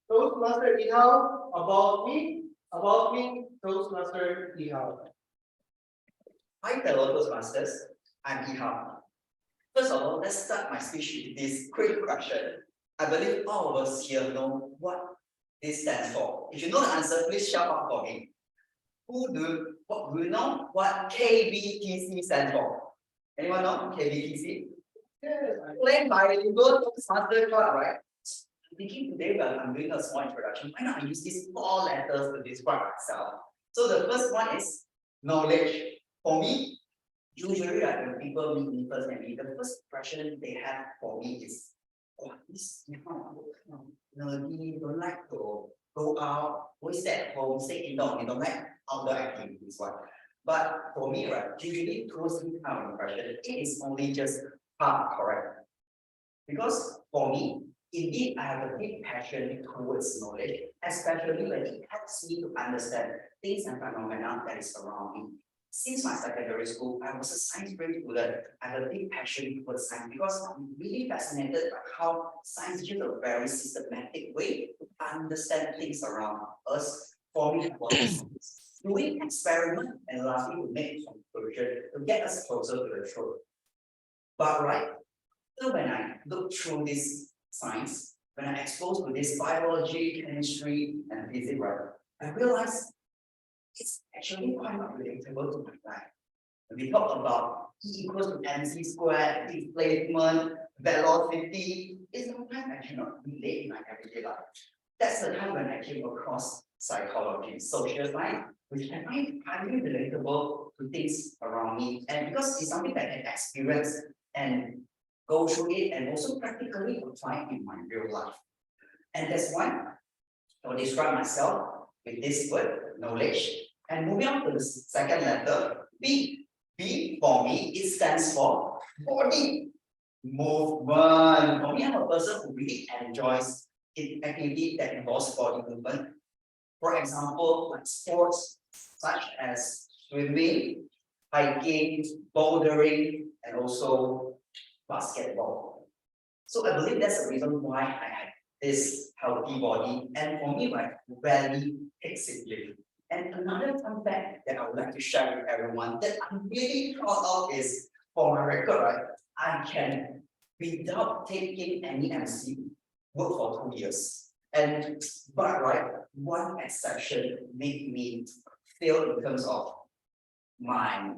Speaker 6: Toastmaster Ihao, about me, Toastmaster Ihao.
Speaker 13: Hi, fellow Toastmasters. I'm Iham. First of all, let's start my speech with this quick question. I believe all of us here know what this stands for. If you know the answer, please shout out for me. Do you know what KBTC stands for? Anyone know KBTC? Yes. Klang Bilingual Toastmasters Club, right? I'm thinking today when I'm doing a small introduction, why not use these 4 letters to describe myself? So the first one is knowledge. For me, usually when people meet me first, maybe the first impression they have for me is, oh, this nerdy, don't like to go out, always stay at home, stay indoor, you don't like outdoor activities. One. But for me, right, usually towards this kind of impression, it is only just part correct. Because for me, indeed, I have a big passion towards knowledge, especially when it helps me to understand things and phenomena that is around me. Since my secondary school, I was a science student. I have a big passion towards science because I'm really fascinated by how science gives a very systematic way to understand things around us. For me, doing experiment and lastly to make conclusion to get us closer to the truth. But right, so when I look through this science, when I exposed to this biology, chemistry, and physics, right, I realized it's actually quite not relatable to my life. When we talk about E equals to mc squared, displacement, velocity, it's sometimes I cannot relate in my everyday life. That's the time when I came across psychology, social science, which I find highly relatable to things around me. And because it's something that I can experience and go through it and also practically apply in my real life. And that's why I will describe myself with this word, knowledge. And moving on to the second letter, B. B for me, it stands for body, movement. For me, I'm a person who really enjoys activity that involves body movement. For example, like sports such as swimming, hiking, bouldering, and also basketball. So I believe that's the reason why I have this healthy body. And for me, my rarely takes it really. And another fun fact that I would like to share with everyone that I'm really proud of is, for my record, right, I can, without taking any MC, work for 2 years. And but right, one exception made me fail in terms of my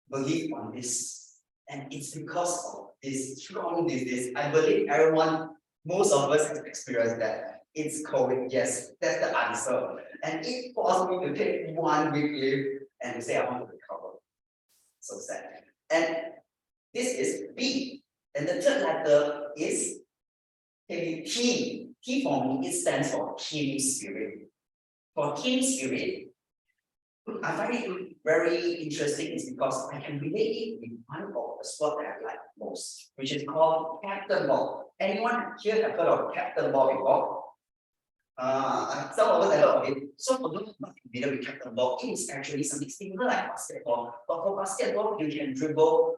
Speaker 13: belief on this. And it's because of this strong disease. I believe everyone, most of us have experienced that. It's COVID, yes, that's the answer. And it forced me to take 1 week leave and to say I want to recover. So sad. And this is B. And the third letter is maybe T. T for me, it stands for team spirit. For team spirit, I find it very interesting is because I can relate it with one of the sport that I like most, which is called captain ball. Anyone here have heard of captain ball before? Some of us have heard of it. So for those not familiar with captain ball, it is actually something similar like basketball. But for basketball, you can dribble,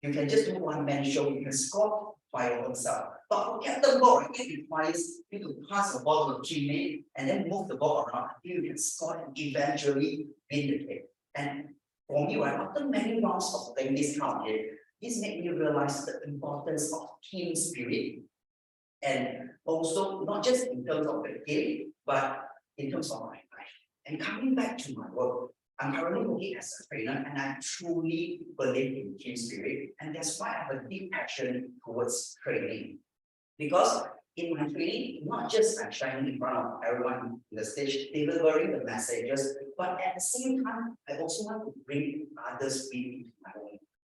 Speaker 13: you can just do one man show, you can score by yourself. But for captain ball, it requires you to pass the ball to a teammate and then move the ball around until you can score and eventually win the game. And for me, right, after many rounds of playing this kind of game, this made me realize the importance of team spirit. And also not just in terms of the game, but in terms of my life. And coming back to my work, I'm currently working as a trainer and I truly believe in team spirit. And that's why I have a deep passion towards training. Because in my training, not just I'm shining in front of everyone in the stage, delivering the messages, but at the same time, I also want to bring others into my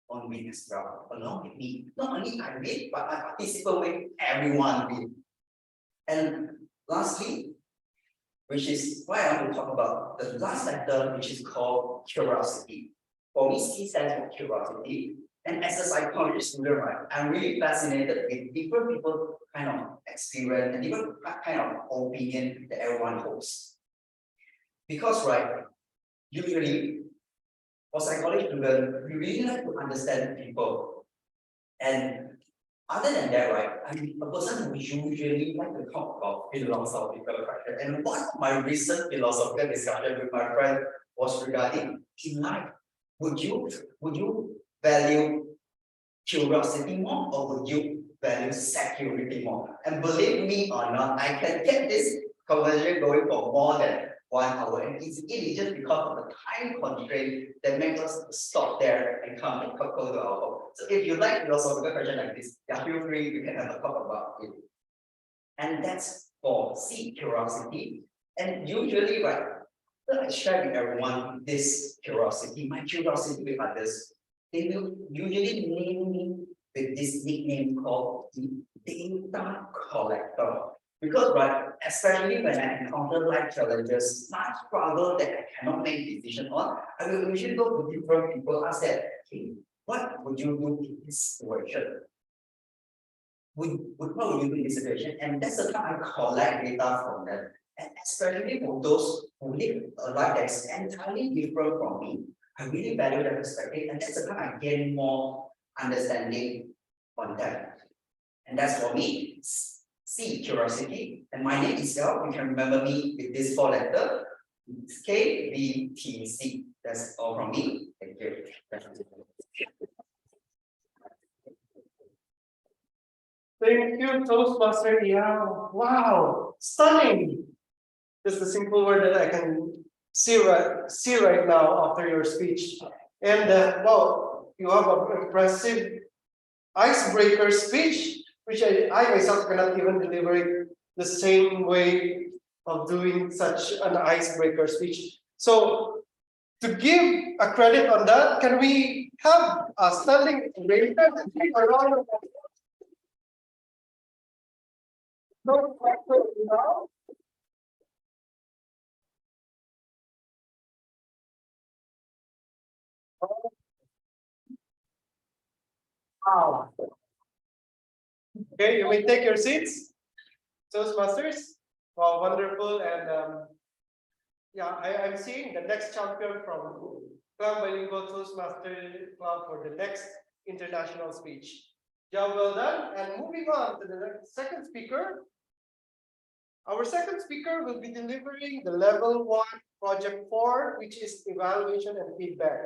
Speaker 13: own win as well, along with me. Not only I win, but I participate with everyone win. And lastly, which is why I want to talk about the last letter, which is called curiosity. For me, C stands for curiosity. And as a psychology student, right, I'm really fascinated with different people kind of experience and different kind of opinion that everyone holds. Because, right, usually for psychology students, we really like to understand people. And other than that, right, I'm a person who usually like to talk about philosophical questions. And one of my recent philosophical discussion with my friend was regarding in life. Would you value curiosity more or would you value security more? And believe me or not, I can get this conversation going for more than 1 hour. And it is just because of the time constraint that makes us stop there and come and go to our home. So if you like philosophical question like this, yeah, feel free, we can have a talk about it. And that's for C, curiosity. And usually, right, I share with everyone this curiosity, my curiosity with others. They will usually name me with this nickname called the data collector. Because, right, especially when I encounter life challenges, life struggle that I cannot make decision on, I will usually go to different people, ask them, hey, what would you do in this situation? What would you do in this situation? And that's the time I collect data from them. And especially for those who live a life that's entirely different from me, I really value their perspective, and that's the time I gain more understanding on them. And that's for me, C, curiosity. And my name is L. You can remember me with this 4 letters. KBTC. That's all from me. Thank you.
Speaker 6: Thank you, Toastmaster. Yeah, wow, stunning. Just a simple word that I can see right now after your speech. And wow, you have an impressive icebreaker speech, which I myself cannot even deliver it the same way of doing such an icebreaker speech. So to give a credit on that, can we have a standing ovation and take a round of applause? No pressure now. Wow. Okay, you may take your seats. Toastmasters. Wow, wonderful. And yeah, I'm seeing the next champion from Klang Bilingual Toastmasters Club for the next international speech. Job well done. And moving on to the second speaker. Our second speaker will be delivering the level 1 project 4, which is evaluation and feedback.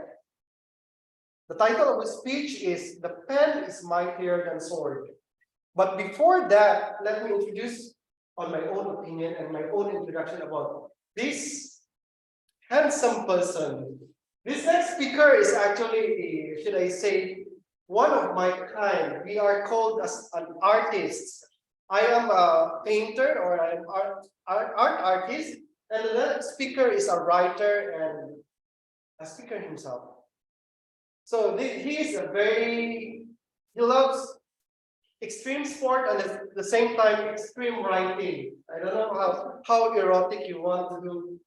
Speaker 6: The title of the speech is "The Pen is Mightier Than Sword." But before that, let me introduce on my own opinion and my own introduction about this handsome person. This next speaker is actually, should I say, one of my kind. We are called as an artist. I am a painter or an art artist, and the next speaker is a writer and a speaker himself. So he is he loves extreme sport and at the same time extreme writing. I don't know how erotic you want to do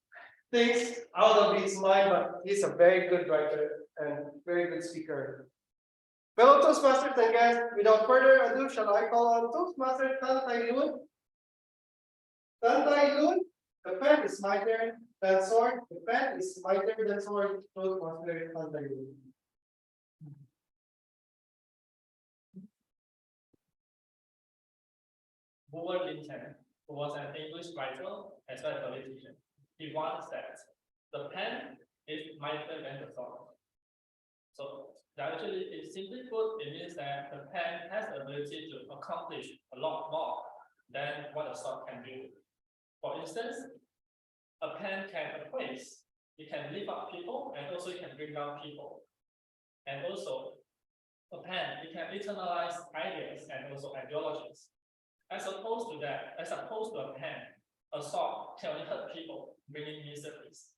Speaker 6: things out of his mind, but he's a very good writer and very good speaker. Fellow Toastmasters and guests, without further ado, shall I call on Toastmaster Tan Tai Lun? Tan Tai Lun, the pen is mightier than sword, the pen is mightier than sword, Toastmaster Tan Tai Lun.
Speaker 12: Howard Lincoln, who was an English writer as well as a politician, he once said, "The pen is mightier than the sword." So actually, it simply put, it means that the pen has the ability to accomplish a lot more than what a sword can do. For instance, a pen can appraise, it can lift up people, and also it can bring down people. And also, a pen, it can internalize ideas and also ideologies. As opposed to a pen, a sword can only hurt people, bringing miseries.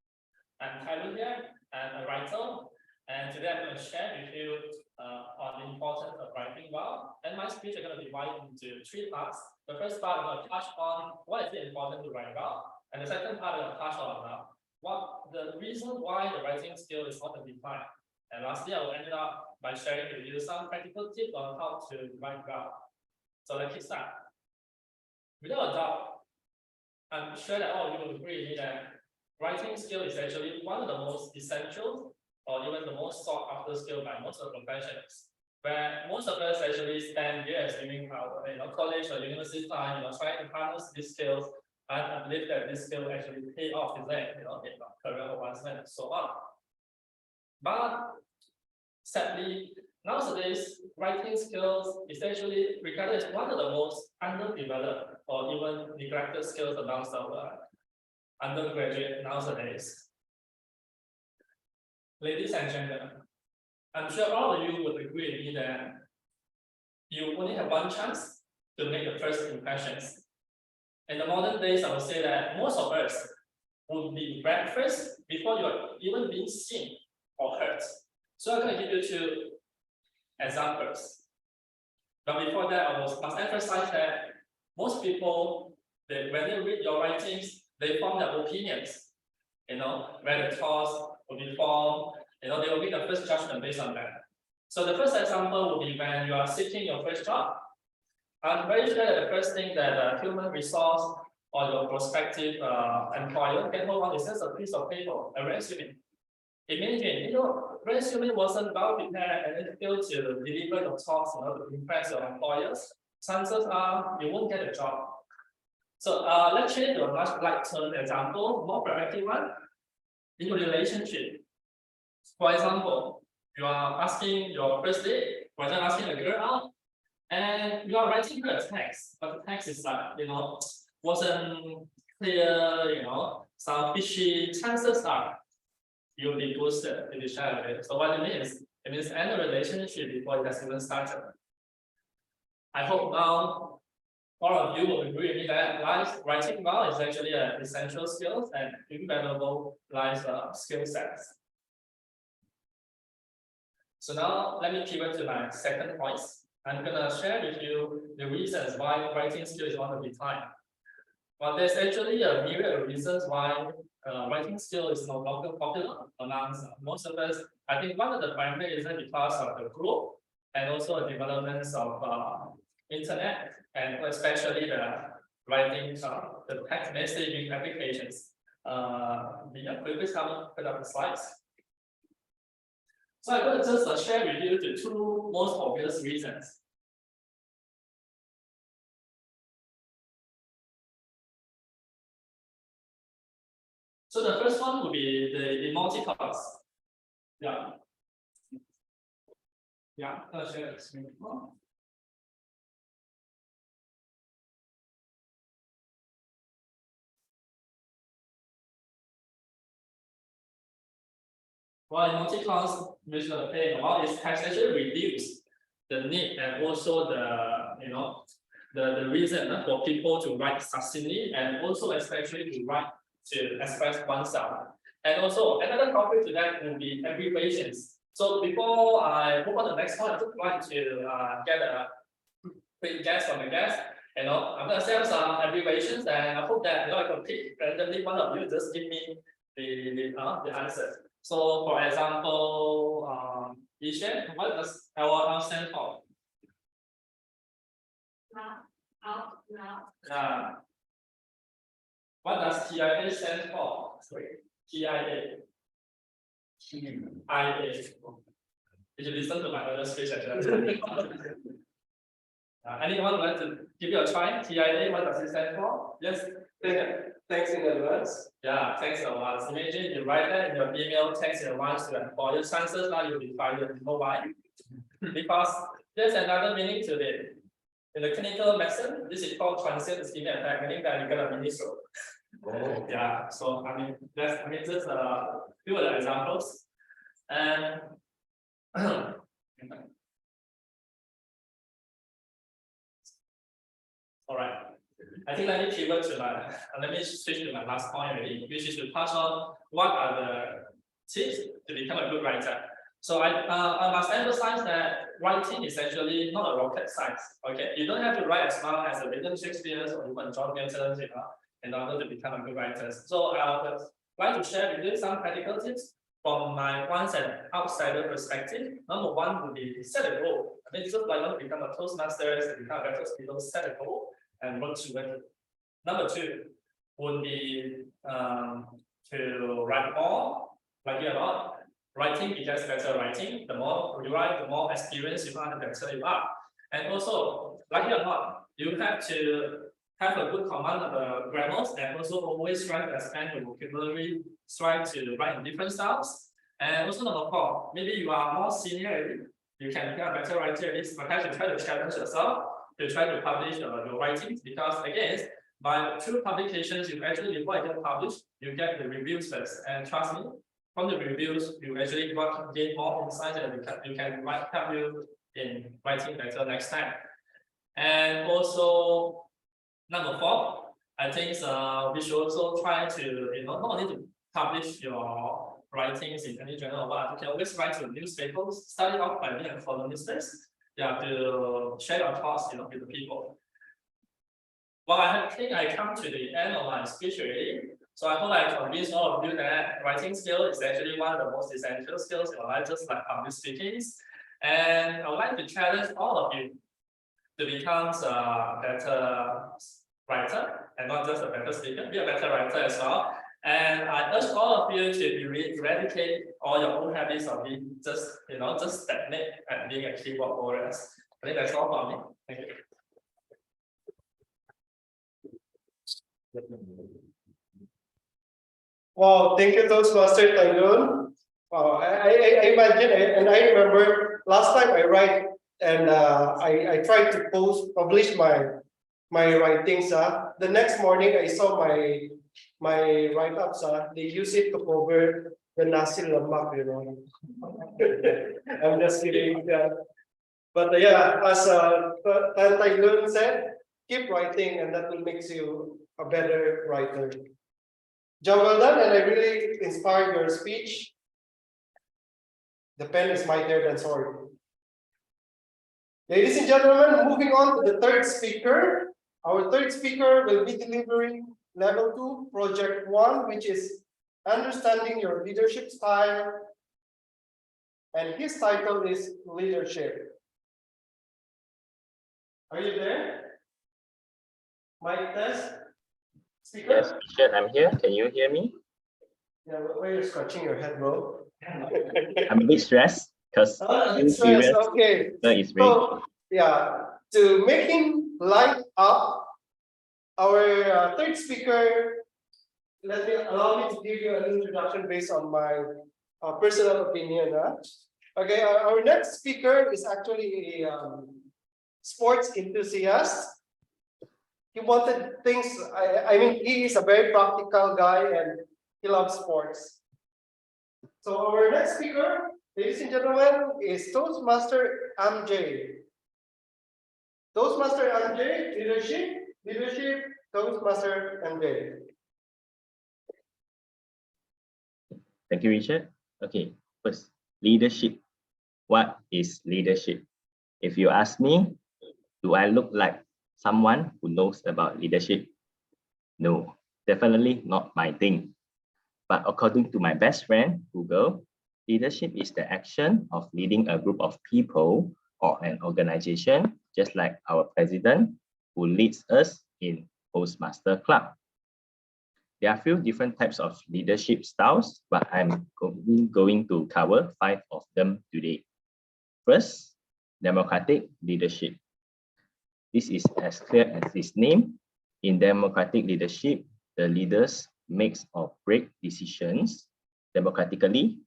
Speaker 12: I'm Tyler here, I'm a writer, and today I'm going to share with you on the importance of writing well. And my speech is going to be divided into 3 parts. The first part, I'm going to touch on why is it important to write well, and the second part, I'm going to touch on what the reason why the writing skill is not defined. And lastly, I will end up by sharing with you some practical tips on how to write well. So let's get started. Without a doubt, I'm sure that all of you will agree with me that writing skill is actually one of the most essential or even the most sought after skill by most of the professionals. Where most of us actually spend years during our college or university time, trying to harness these skills, and I believe that this skill actually pay off in career advancement and so on. But sadly, nowadays, writing skills is actually regarded as one of the most underdeveloped or even neglected skills amongst our undergraduate nowadays. Ladies and gentlemen, I'm sure all of you would agree with me that you only have one chance to make the first impressions. In the modern days, I would say that most of us would be read first before you are even being seen or heard. So I'm going to give you 2 examples. But before that, I must emphasize that most people, when they read your writings, they form their opinions. Where the thoughts will be formed, they will make the first judgment based on that. So the first example will be when you are seeking your first job. I'm very sure that the first thing that a human resource or your prospective employer can hold on is just a piece of paper, a resume. Imagine, resume wasn't well prepared and it failed to deliver your thoughts, to impress your employers. Chances are you won't get a job. So let's change to a much lighter example, more practical one. In your relationship, for example, you are asking your first date, for example, asking a girl out, and you are writing her a text, but the text is like, wasn't clear, some fishy. Chances are you'll be ghosted if you share it. So what it means end a relationship before it has even started. I hope now all of you will agree with me that writing well is actually an essential skill and invaluable life skill sets. So now let me pivot to my second point. I'm going to share with you the reasons why writing skill is on the decline. Well, there's actually a myriad of reasons why writing skill is no longer popular amongst most of us. I think one of the primary reasons because of the growth and also the developments of internet and especially the writing, the text messaging applications. Could you please put up the slides? So I'm going to just share with you the 2 most obvious reasons. So the first one would be the emoticons. Yeah. I'll share the screen. Well, emoticons, which are playing about, is has actually reduced the need and also the reason for people to write succinctly and also especially to express oneself. And also another topic to that will be abbreviations. So before I move on to the next one, I would like to get a quick guess from the guest. I'm gonna send some abbreviations, and I hope that I can pick randomly one of you just give me the answer. So, for example, Yishan, what does LR stand for? What does TIA stand for? Sorry, TIA. Did you listen to my other speech? Anyone would like to give you a try? TIA, what does it stand for? Yes.
Speaker 6: Thanks in advance.
Speaker 12: Yeah, thanks in advance. Imagine you write that in your email, thanks in advance to employer. Chances are you'll be fired. You know why? Because there's another meaning to it. In the clinical medicine, this is called transient ischemic attack, meaning that you're gonna be so. Oh. Yeah. So just a few of the examples. And all right. I think let me pivot to let me switch to my last point already, which is to touch on what are the tips to become a good writer. So I must emphasize that writing is actually not a rocket science. Okay, you don't have to write as well as a William Shakespeare or even John Milton, in order to become a good writer. So I would like to share with you some practical tips from my once an outsider perspective. Number one would be set a goal. I mean, just like want to become a Toastmasters, to become a better speaker, set a goal and work to it. Number two would be to write more, like you a lot. Writing begets better writing. The more you write, the more experience you are, the better you are. And also, like it or not, you have to have a good command of the grammars and also always try to expand your vocabulary, try to write in different styles. And also number four, maybe you are more senior, you can become a better writer, perhaps you try to challenge yourself to try to publish your writings, because again, by through publications, you actually, before you get published, you get the reviews first. And trust me, from the reviews, you actually gain more insights and you can help you in writing better next time. And also, number four, I think we should also try to, not only to publish your writings in any journal, but you can always write to newspapers, start off by being a columnist, to share your thoughts, with the people. Well, I think I come to the end of my speech already. So I hope I convinced all of you that writing skill is actually one of the most essential skills in your life, just like public speaking. And I would like to challenge all of you to become a better writer, and not just a better speaker, be a better writer as well. And I urge all of you to eradicate all your own habits of being just stagnate at being a keyboard warrior. I think that's all for me. Thank you.
Speaker 6: Wow, thank you, Toastmaster Tangun. Wow, I imagine and I remember last time I write and I tried to publish my writings. The next morning I saw my write-ups. They use it to cover the nasi lemak, I'm just kidding. But yeah, as Tangun said, keep writing and that will make you a better writer. Job well done, and I really inspired your speech. The pen is mightier than sword. Ladies and gentlemen, moving on to the third speaker. Our third speaker will be delivering level 2, project 1, which is understanding your leadership style. And his title is leadership. Are you there? Mic test. Speaker?
Speaker 4: Yes, Richard, I'm here. Can you hear me?
Speaker 6: Yeah, where you're scratching your head, bro?
Speaker 4: I'm a bit stressed because
Speaker 6: okay. So, yeah, to make him light up, our third speaker, allow me to give you an introduction based on my personal opinion. Okay, our next speaker is actually a sports enthusiast. He wanted things, I mean, he is a very practical guy and he loves sports. So our next speaker, ladies and gentlemen, is Toastmaster MJ. Toastmaster MJ, leadership, Toastmaster MJ.
Speaker 4: Thank you, Richard. Okay, first, leadership. What is leadership? If you ask me, Do I look like someone who knows about leadership? No, definitely not my thing. But according to my best friend, Google, leadership is the action of leading a group of people or an organization, just like our president, who leads us in Toastmaster Club. There are a few different types of leadership styles, but I'm going to cover 5 of them today. First, democratic leadership. This is as clear as its name. In democratic leadership, the leaders make or break decisions democratically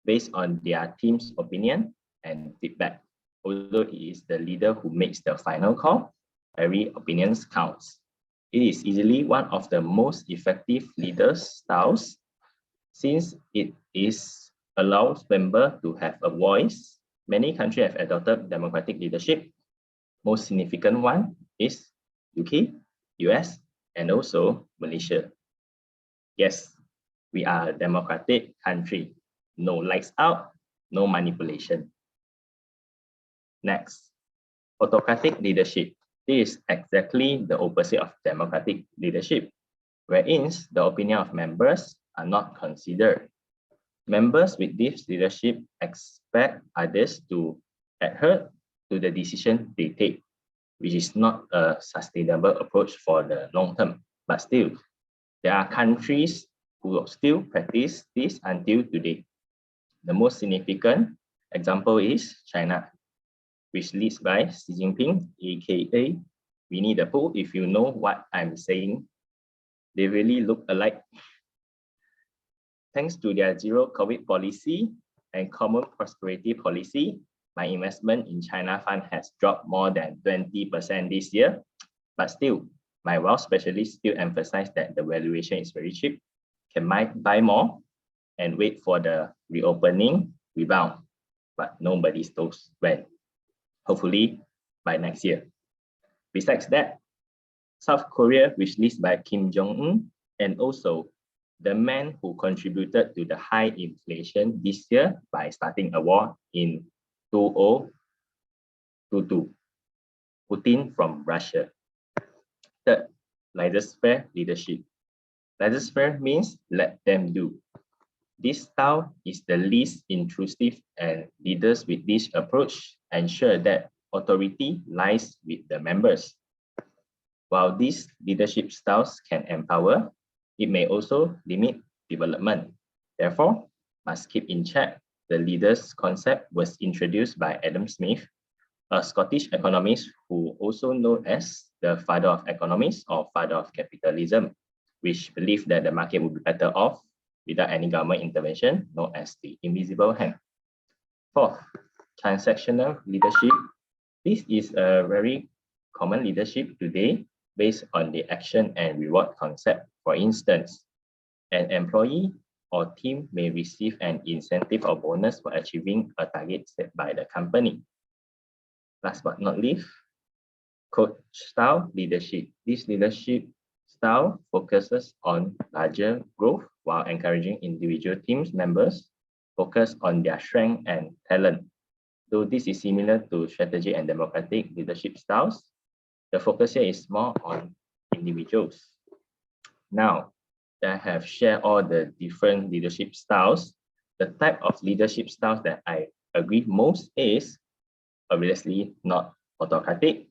Speaker 4: based on their team's opinion and feedback. Although it is the leader who makes the final call, every opinion counts. It is easily one of the most effective leader styles since it allows members to have a voice. Many countries have adopted democratic leadership. Most significant one is UK, US, and also Malaysia. Yes, we are a democratic country. No lights out, no manipulation. Next, autocratic leadership. This is exactly the opposite of democratic leadership, wherein the opinion of members are not considered. Members with this leadership expect others to adhere to the decision they take, which is not a sustainable approach for the long term. But still, there are countries who still practice this until today. The most significant example is China, which leads by Xi Jinping, aka Winnie the Pooh, if you know what I'm saying. They really look alike. Thanks to their zero COVID policy and common prosperity policy, my investment in China fund has dropped more than 20% this year. But still, my wealth specialists still emphasize that the valuation is very cheap, can buy more and wait for the reopening rebound. But nobody knows when. Hopefully by next year. Besides that, South Korea, which leads by Kim Jong-un, and also the man who contributed to the high inflation this year by starting a war in 2022, Putin from Russia. Third, laissez-faire leadership. Laissez-faire means let them do. This style is the least intrusive, and leaders with this approach ensure that authority lies with the members. While these leadership styles can empower, it may also limit development. Therefore, must keep in check. The leaders concept was introduced by Adam Smith, a Scottish economist who also known as the father of economics or father of capitalism, which believed that the market would be better off without any government intervention, known as the invisible hand. Fourth, transactional leadership. This is a very common leadership today based on the action and reward concept. For instance, an employee or team may receive an incentive or bonus for achieving a target set by the company. Last but not least, coach style leadership. This leadership style focuses on larger growth while encouraging individual teams members focus on their strength and talent. Though this is similar to strategic and democratic leadership styles, the focus here is more on individuals. Now that I have shared all the different leadership styles, the type of leadership styles that I agree most is obviously not autocratic.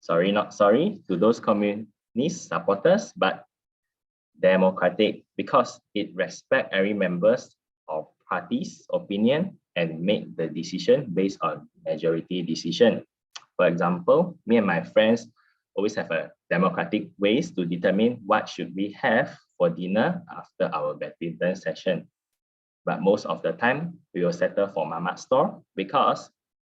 Speaker 4: Not sorry to those communist supporters, but democratic, because it respects every member's of party's opinion and make the decision based on majority decision. For example, me and my friends always have a democratic ways to determine what should we have for dinner after our badminton session. But most of the time, we will settle for Mamak store because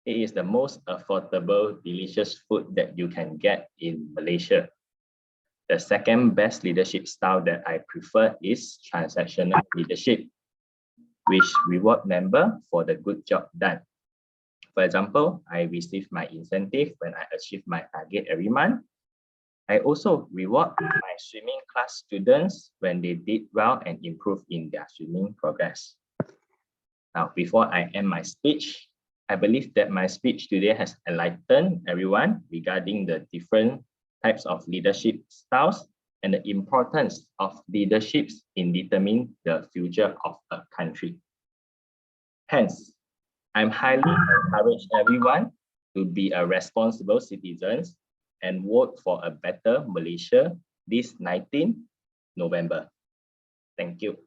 Speaker 4: it is the most affordable, delicious food that you can get in Malaysia. The second best leadership style that I prefer is transactional leadership, which reward member for the good job done. For example, I receive my incentive when I achieve my target every month. I also reward my swimming class students when they did well and improve in their swimming progress. Now, before I end my speech, I believe that my speech today has enlightened everyone regarding the different types of leadership styles and the importance of leaderships in determining the future of a country. Hence, I'm highly encourage everyone to be a responsible citizens and vote for a better Malaysia this 19th November. Thank you.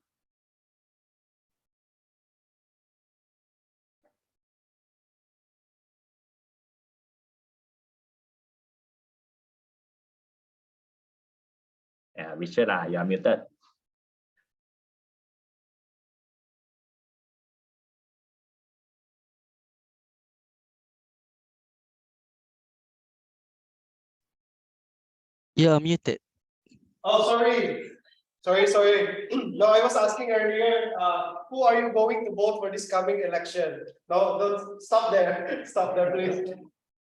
Speaker 4: Richard, you are muted.
Speaker 1: You're muted.
Speaker 6: Oh, sorry. Sorry. No, I was asking earlier, who are you going to vote for this coming election? No, don't stop there. Stop there, please.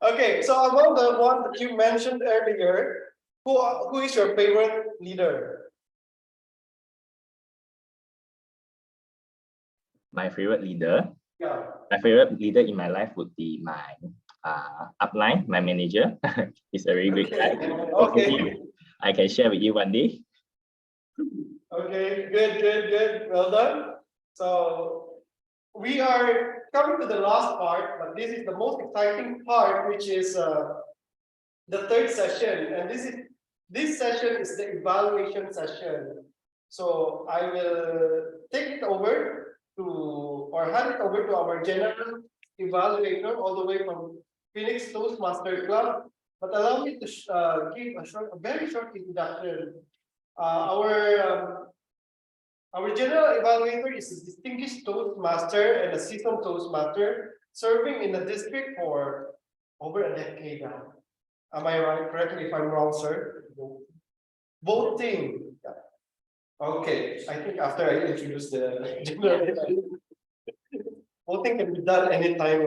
Speaker 6: Okay, so among the one that you mentioned earlier, who is your favorite leader?
Speaker 4: My favorite leader.
Speaker 6: Yeah.
Speaker 4: My favorite leader in my life would be my upline, my manager. He's a very good guy.
Speaker 6: Okay.
Speaker 4: I can share with you one day.
Speaker 6: Okay, good. Well done. So we are coming to the last part, but this is the most exciting part, which is the third session. And this session is the evaluation session. So I will take it over or hand it over to our general evaluator all the way from Phoenix Toastmaster Club. But allow me to give a very short introduction. Our general evaluator is a distinguished Toastmaster and a seasoned Toastmaster, serving in the district for over a decade now. Am I right? Correct me if I'm wrong, sir. Voting. Okay, I think after I introduce the general evaluator, voting can be done anytime.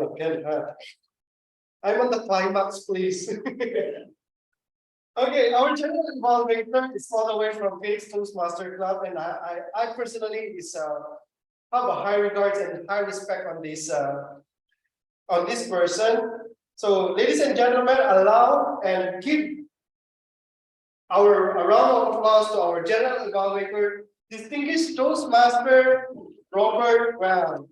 Speaker 6: I'm on the climax, please. Okay, our general evaluator is all the way from Phoenix Toastmaster Club, and I personally have a high regards and high respect on this person. So, ladies and gentlemen, allow and give a round of applause to our general evaluator, distinguished Toastmaster Robert Brown.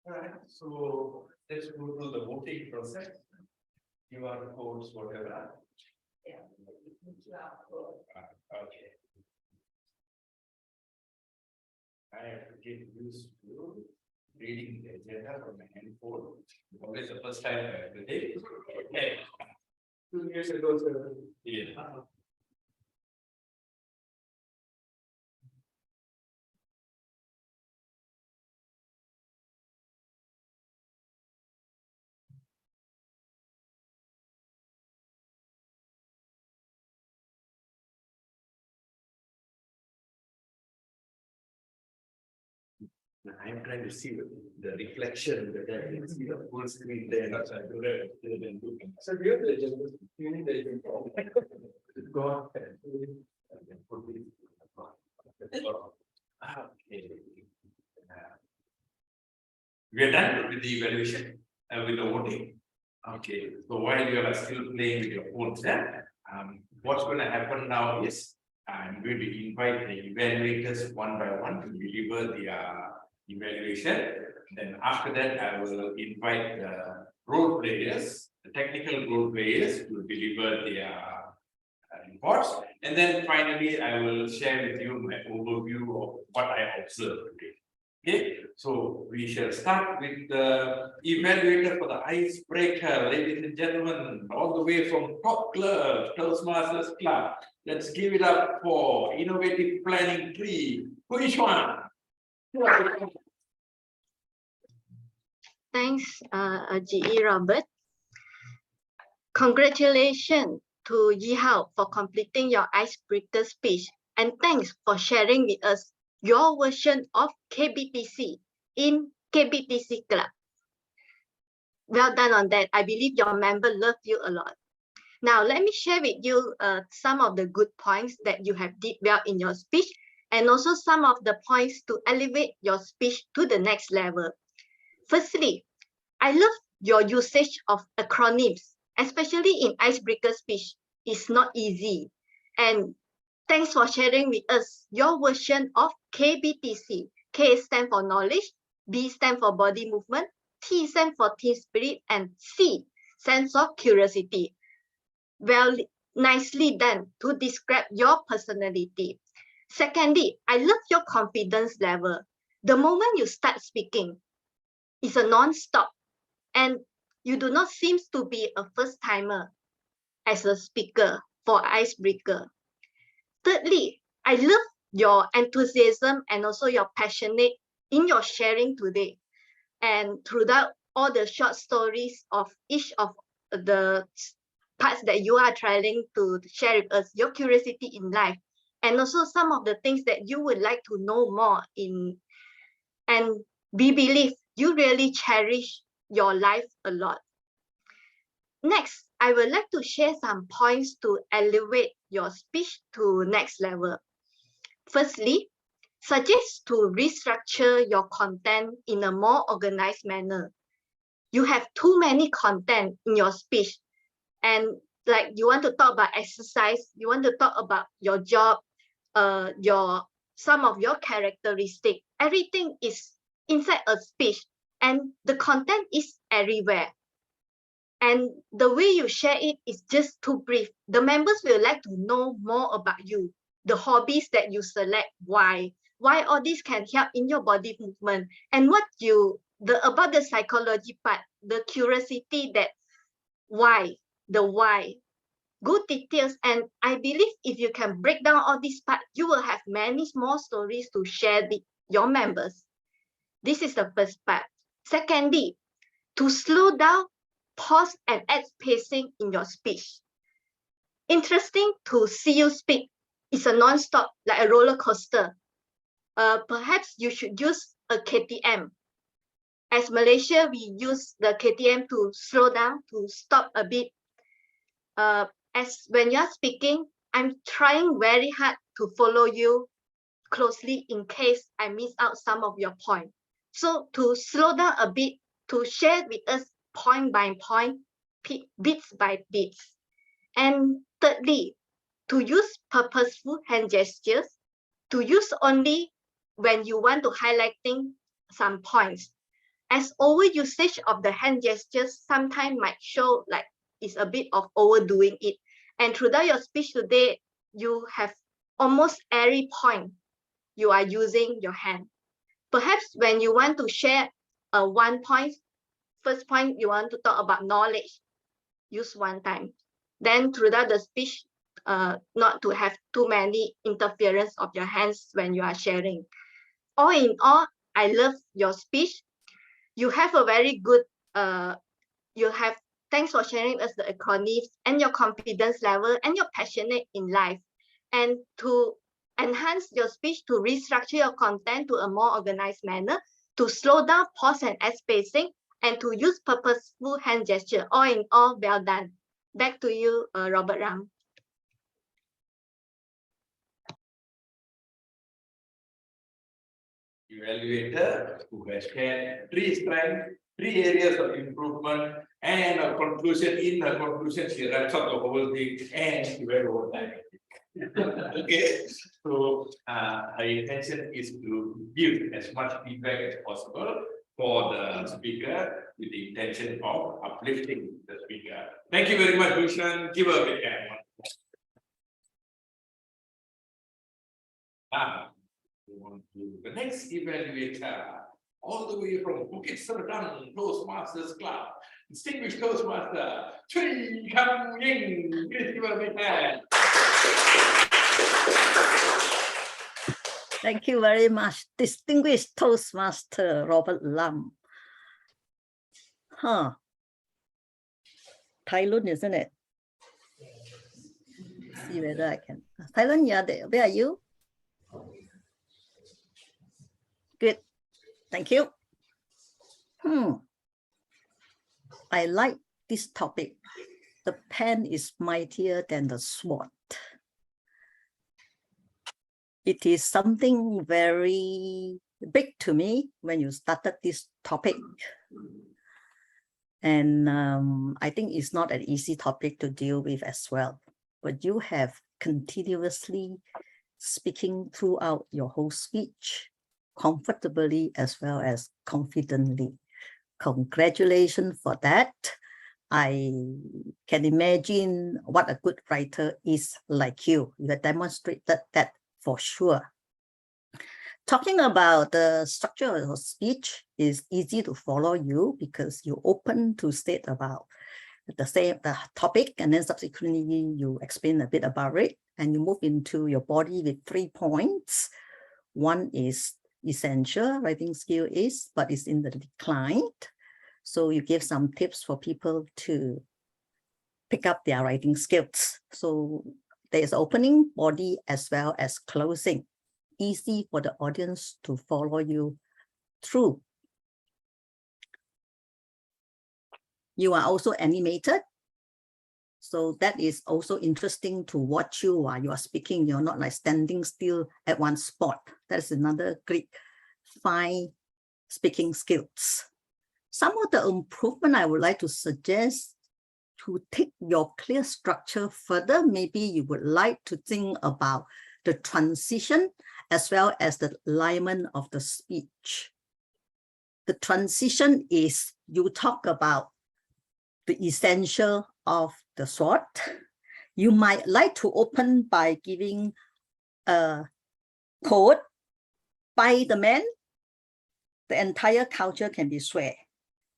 Speaker 9: Alright, so let's go to the voting process. QR codes, whatever.
Speaker 5: Yeah.
Speaker 9: Okay. I have to get used to reading the agenda from my handphone. Always the first time I have to take. Okay.
Speaker 6: 2 years ago, sir.
Speaker 9: Yeah. I am trying to see the reflection that I can see the full screen there. So I do that.
Speaker 6: So do you have the agenda? You need the agenda.
Speaker 9: Go on. Okay. We are done with the evaluation, with the voting. Okay, so while you are still playing with your phones, what's going to happen now is I'm going to invite the evaluators one by one to deliver their evaluation. Then after that, I will invite the role players, the technical role players to deliver their reports. And then finally, I will share with you my overview of what I observed today. Okay, so we shall start with the evaluator for the icebreaker, ladies and gentlemen, all the way from Top Club, Toastmasters Club. Let's give it up for Innovative Planning 3. Which one?
Speaker 11: Thanks, GE Robert. Congratulations to Yi Hao for completing your icebreaker speech, and thanks for sharing with us your version of KBTC in KBTC Club.
Speaker 15: Well done on that. I believe your member love you a lot. Now, let me share with you some of the good points that you have did well in your speech, and also some of the points to elevate your speech to the next level. Firstly, I love your usage of acronyms, especially in icebreaker speech. It's not easy. And thanks for sharing with us your version of KBTC. K stands for knowledge, B stands for body movement, T stands for team spirit, and C sense of curiosity. Well, nicely done to describe your personality. Secondly, I love your confidence level. The moment you start speaking, it's a non-stop, and you do not seem to be a first-timer as a speaker for icebreaker. Thirdly, I love your enthusiasm and also your passionate in your sharing today. And throughout all the short stories of each of the parts that you are trying to share with us, your curiosity in life, and also some of the things that you would like to know more in. And we believe you really cherish your life a lot. Next, I would like to share some points to elevate your speech to next level. Firstly, suggest to restructure your content in a more organized manner. You have too many content in your speech, and like you want to talk about exercise, you want to talk about your job, some of your characteristic. Everything is inside a speech, and the content is everywhere. And the way you share it is just too brief. The members will like to know more about you, the hobbies that you select, why all this can help in your body movement, and what you about the psychology part, the curiosity, that why, the why, good details. And I believe if you can break down all this part, you will have many small stories to share with your members. This is the first part. Secondly, to slow down, pause, and add pacing in your speech. Interesting to see you speak. It's a non-stop, like a roller coaster. Perhaps you should use a KTM. As Malaysia, we use the KTM to slow down, to stop a bit. As when you're speaking, I'm trying very hard to follow you closely in case I miss out some of your points. So to slow down a bit, to share with us point by point, bits by bits. And thirdly, to use purposeful hand gestures, to use only when you want to highlighting some points. As overusage of the hand gestures sometimes might show like it's a bit of overdoing it. And throughout your speech today, you have almost every point you are using your hand. Perhaps when you want to share one point, first point you want to talk about knowledge, use one time. Then throughout the speech, not to have too many interference of your hands when you are sharing. All in all, I love your speech. You have a very good, thanks for sharing us the acronyms and your confidence level and your passionate in life. And to enhance your speech, to restructure your content to a more organized manner, to slow down, pause, and add spacing, and to use purposeful hand gesture. All in all, well done. Back to you, Robert Ram.
Speaker 9: Evaluator who has shared 3 strengths, 3 areas of improvement, and a conclusion. In the conclusion, she wraps up the whole thing and she went over time. Okay, so her intention is to give as much feedback as possible for the speaker with the intention of uplifting the speaker. Thank you very much, Bhushan. Give her a big hand. The next evaluator, all the way from Bukit Serdang Toastmasters Club, distinguished Toastmaster Chui Kam Ying. Please give her a big hand.
Speaker 3: Thank you very much, distinguished Toastmaster Robert Lam. Thailand, isn't it? See whether I can. Thailand, yeah, where are you? Good, thank you. I like this topic. The pen is mightier than the sword. It is something very big to me when you started this topic. And I think it's not an easy topic to deal with as well. But you have continuously speaking throughout your whole speech, comfortably as well as confidently. Congratulations for that. I can imagine what a good writer is like you. You have demonstrated that for sure. Talking about the structure of speech is easy to follow you because you open to state about the topic, and then subsequently you explain a bit about it, and you move into your body with 3 points. One is essential writing skill is, but it's in the decline. So you give some tips for people to pick up their writing skills. So there's opening, body, as well as closing. Easy for the audience to follow you through. You are also animated. So that is also interesting to watch you while you are speaking. You're not like standing still at one spot. That's another great fine speaking skills. Some of the improvement I would like to suggest to take your clear structure further, maybe you would like to think about the transition as well as the alignment of the speech. The transition is you talk about the essential of the sword. You might like to open by giving a quote by the man. The entire culture can be swear.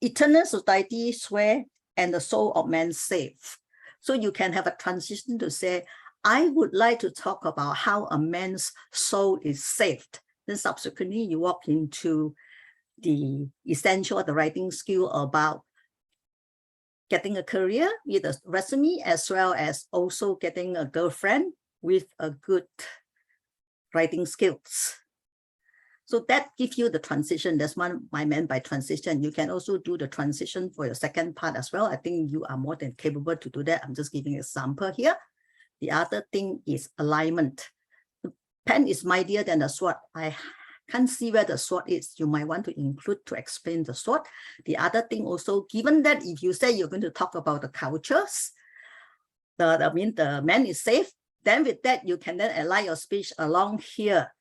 Speaker 3: Eternal society swear and the soul of man safe. So you can have a transition to say, I would like to talk about how a man's soul is saved. Then subsequently you walk into the essential of the writing skill about getting a career with a resume, as well as also getting a girlfriend with a good writing skills. So that gives you the transition. That's what I meant by transition. You can also do the transition for your second part as well. I think you are more than capable to do that. I'm just giving an example here. The other thing is alignment. The pen is mightier than the sword. I can't see where the sword is. You might want to include to explain the sword. The other thing also, given that if you say you're going to talk about the cultures, the man is safe, then with that, you can then align your speech along here.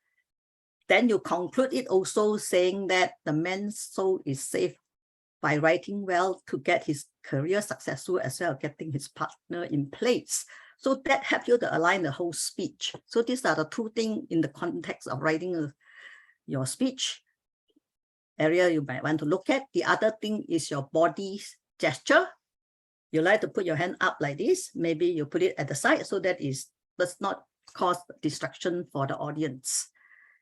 Speaker 3: Then you conclude it also saying that the man's soul is safe by writing well to get his career successful as well as getting his partner in place. So that helps you to align the whole speech. So these are the two things in the context of writing your speech area you might want to look at. The other thing is your body gesture. You like to put your hand up like this. Maybe you put it at the side so that it does not cause distraction for the audience.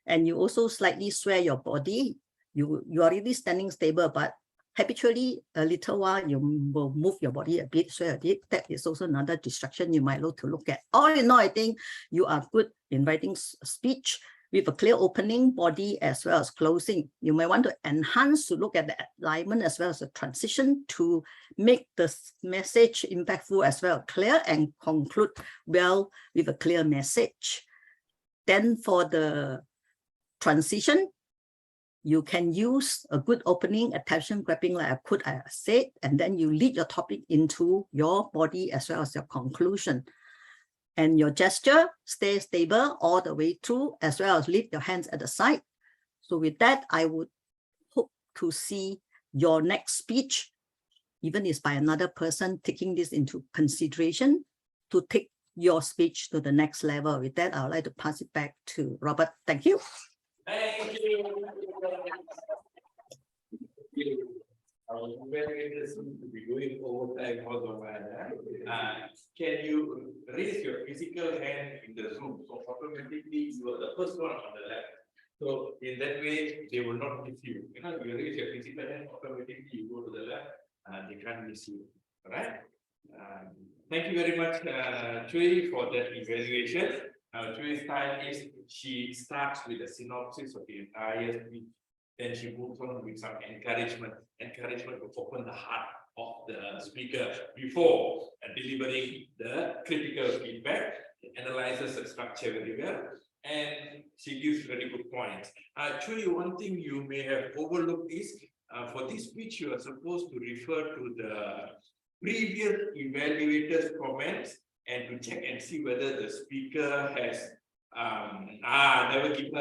Speaker 3: And you also slightly sway your body. You are already standing stable, but habitually a little while you will move your body a bit, sway a bit. That is also another distraction you might look to look at. All in all, I think you are good in writing speech with a clear opening, body as well as closing. You may want to enhance to look at the alignment as well as the transition to make the message impactful as well, clear, and conclude well with a clear message. Then for the transition, you can use a good opening, attention grabbing like I said, and then you lead your topic into your body as well as your conclusion. And your gesture, stay stable all the way through, as well as leave your hands at the side. So with that, I would hope to see your next speech, even if it's by another person, taking this into consideration to take your speech to the next level. With that, I would like to pass it back to Robert. Thank you.
Speaker 9: Thank you. I was very interested to be going overtime all the while. Can you raise your physical hand in the Zoom? So automatically you are the first one on the left. So in that way, they will not miss you. You know, you raise your physical hand, automatically you go to the left, and they can't miss you. All right? Thank you very much, Chui, for that evaluation. Chui's style is she starts with a synopsis of the entire speech. Then she moves on with some encouragement to open the heart. of the speaker before delivering the critical feedback. It analyzes the structure very well, and she gives very good points. Actually, one thing you may have overlooked is for this speech, you are supposed to refer to the previous evaluators' comments and to check and see whether the speaker has never given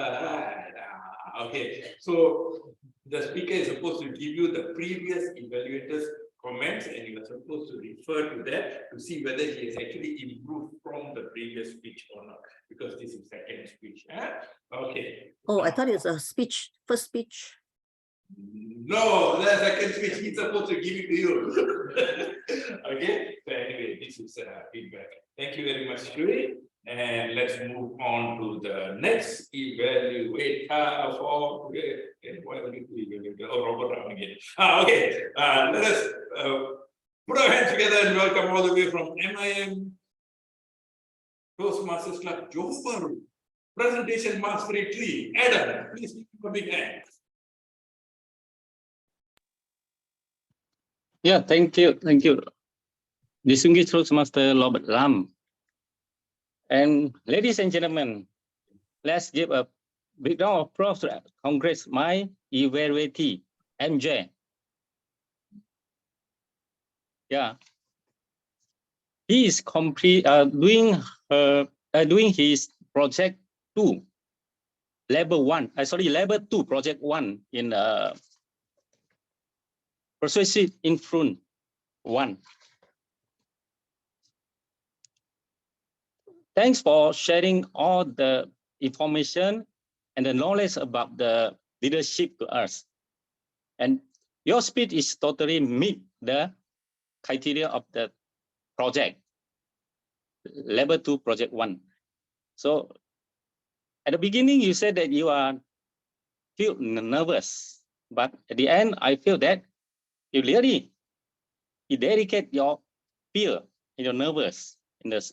Speaker 9: okay. So the speaker is supposed to give you the previous evaluators' comments, and you are supposed to refer to that to see whether he has actually improved from the previous speech or not, because this is second speech. Okay.
Speaker 3: Oh, I thought it's a speech, first speech.
Speaker 9: No, the second speech he's supposed to give it to you. Okay. So anyway, this is feedback. Thank you very much, Shui. And let's move on to the next evaluator for Robert again. Okay. Let us put our hands together and welcome all the way from MIM Toastmasters Club, Johor Bahru. Presentation Mastery 3. Adam, please give a big hand.
Speaker 14: Yeah, thank you. Distinguished Toastmaster Robert Lam. And ladies and gentlemen, let's give a big round of applause to congrats my evaluatee, MJ. Yeah. He is doing his project 2, level 2, project 1 in persuasive influence 1. Thanks for sharing all the information and the knowledge about the leadership to us. And your speech is totally meet the criteria of the project, level 2, project 1. So at the beginning, you said that you feel nervous, but at the end, I feel that you dedicate your fear and your nervous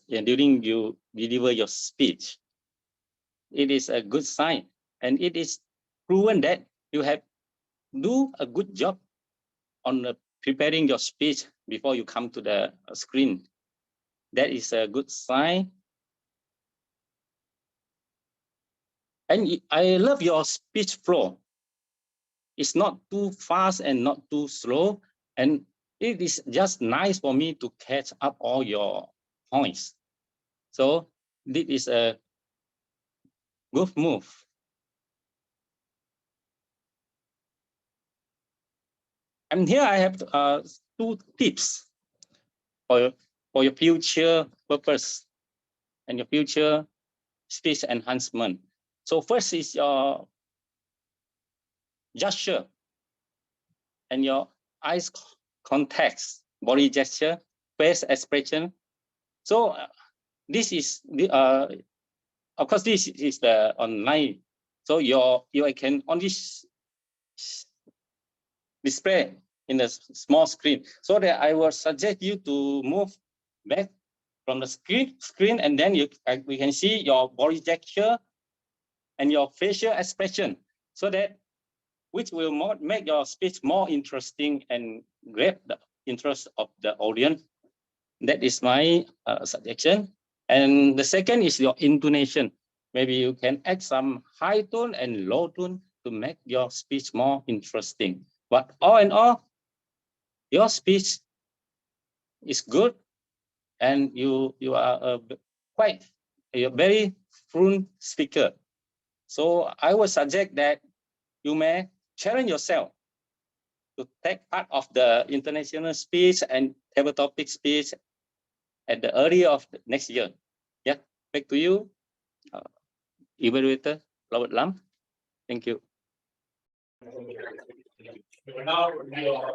Speaker 14: during you deliver your speech. It is a good sign, and it is proven that you have do a good job on preparing your speech before you come to the screen. That is a good sign. And I love your speech flow. It's not too fast and not too slow, and it is just nice for me to catch up all your points. So this is a good move. And here I have 2 tips for your future purpose and your future speech enhancement. So first is your gesture and your eyes contact, body gesture, face expression. So this is of course this is the online. So you can only display in the small screen. So that I will suggest you to move back from the screen, and then we can see your body gesture and your facial expression, so that which will make your speech more interesting and grab the interest of the audience. That is my suggestion. And the second is your intonation. Maybe you can add some high tone and low tone to make your speech more interesting. But all in all, your speech is good, and you are a very fluent speaker. So I would suggest that you may challenge yourself to take part of the international speech and table topic speech at the early of the next year. Yeah, back to you, evaluator Robert Lam. Thank you.
Speaker 9: Now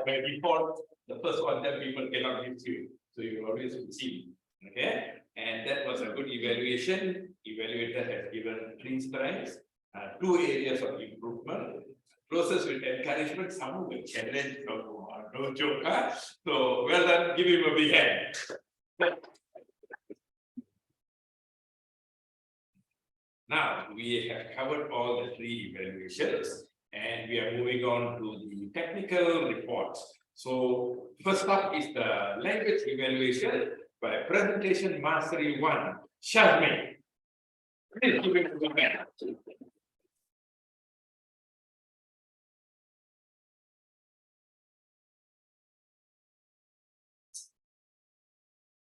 Speaker 9: by default, the first one that people cannot give to you, so you always see. Okay, and that was a good evaluation. Evaluator has given 3 strengths, 2 areas of improvement. Process with encouragement, some will challenge, no joke. So well done, give him a big hand. Now we have covered all the 3 evaluations, and we are moving on to the technical reports. So first up is the language evaluation by presentation mastery 1. Shazmi. Please give it a good hand.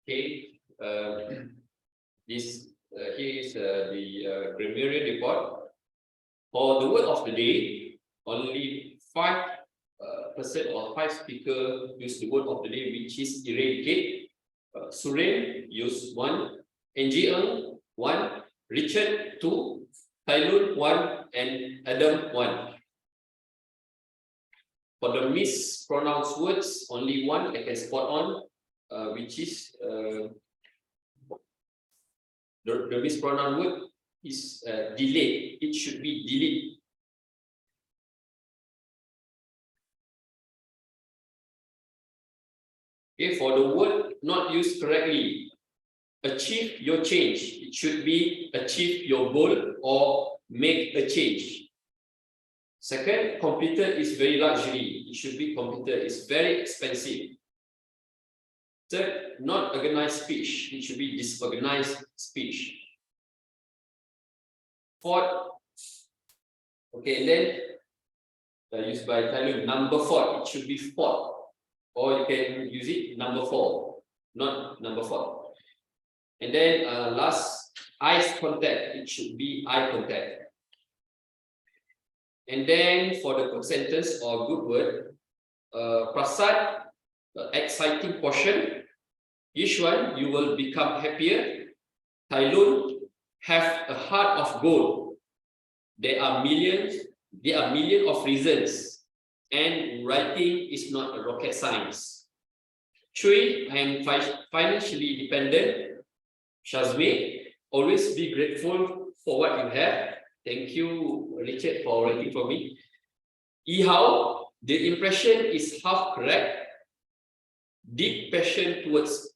Speaker 7: Okay, here is the grammarian report. For the word of the day, only 5% or 5 speakers use the word of the day, which is eradicate. Suren use 1, NGL 1, Richard 2, Tailun 1, and Adam 1. For the mispronounced words, only 1 I can spot on, which is the mispronounced word is delayed. It should be delayed. Okay, for the word not used correctly, achieve your change. It should be achieve your goal or make a change. Second, computer is very luxury. It should be computer is very expensive. Third, not organized speech. It should be disorganized speech. Fourth, okay, then used by Tailun, number 4. It should be 4. Or you can use it number 4, not number 4. And then last, eye contact. It should be eye contact. And then for the good sentence or good word, prasad, exciting portion. Yishwan, you will become happier. Tailun, have a heart of gold. There are millions of reasons, and writing is not a rocket science. Chui, I am financially dependent. Shazmi, always be grateful for what you have. Thank you, Richard, for writing for me. Ihao, the impression is half correct. Deep passion towards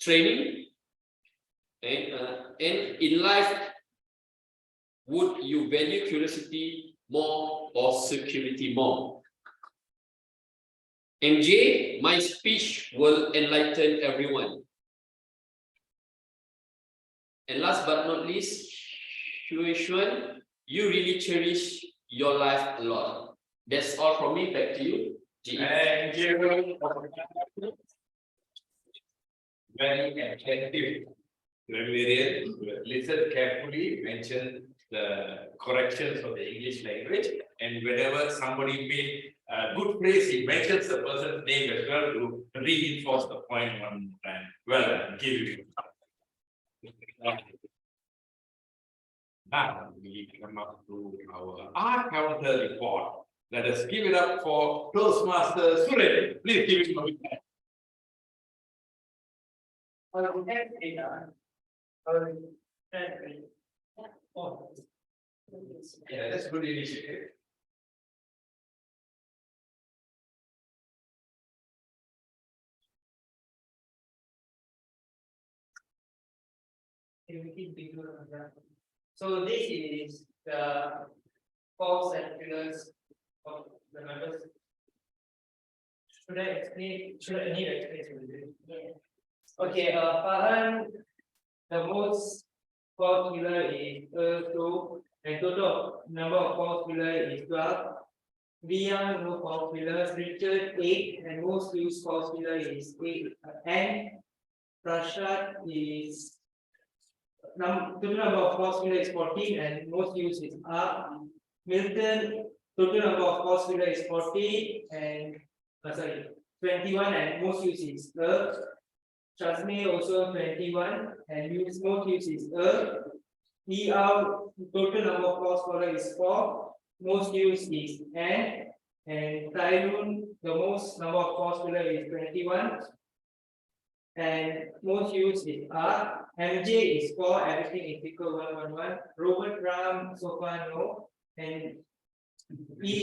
Speaker 7: training. And in life, would you value curiosity more or security more? MJ, my speech will enlighten everyone. And last but not least, Xuan, you really cherish your life a lot. That's all from me. Back to you.
Speaker 9: Thank you. Very attentive grammarian. Listen carefully, mention the corrections of the English language, and whenever somebody made a good phrase, he mentions the person's name as well to reinforce the point one time. Well done, give you. Now we come up to our art counter report. Let us give it up for Toastmaster Suren. Please give it up. Yeah, that's a good initiative.
Speaker 8: So this is the four circulars of the members. Should I explain? Should I need to explain? Yeah. Okay, Farhan, the most popular is 2, and total number of popular is 12. Via no popular, Richard 8, and most used popular is 8. And Prashad is total number of popular is 14, and most used is R. Milton, total number of popular is 40, and 21, and most used is Shazmi also 21, and most used is ER, total number of popular is 4, most used is N, and Tailun, the most number of popular is 21, and most used is R. MJ is 4, everything is equal 111. Robert Ram, so far no, and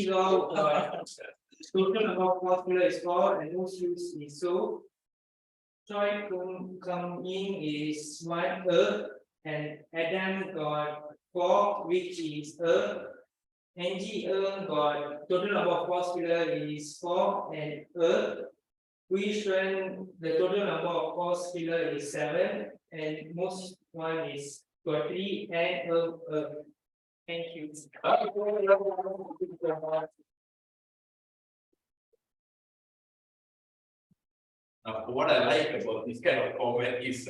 Speaker 8: Law, total number of popular is 4, and most used is so. Choi Kung Ying is 1 and Adam got 4, which is Angie got total number of course filler is 4 and Hui Xuan, the total number of course filler is 7 and most one is got 3 and thank you.
Speaker 9: What I like about this kind of format is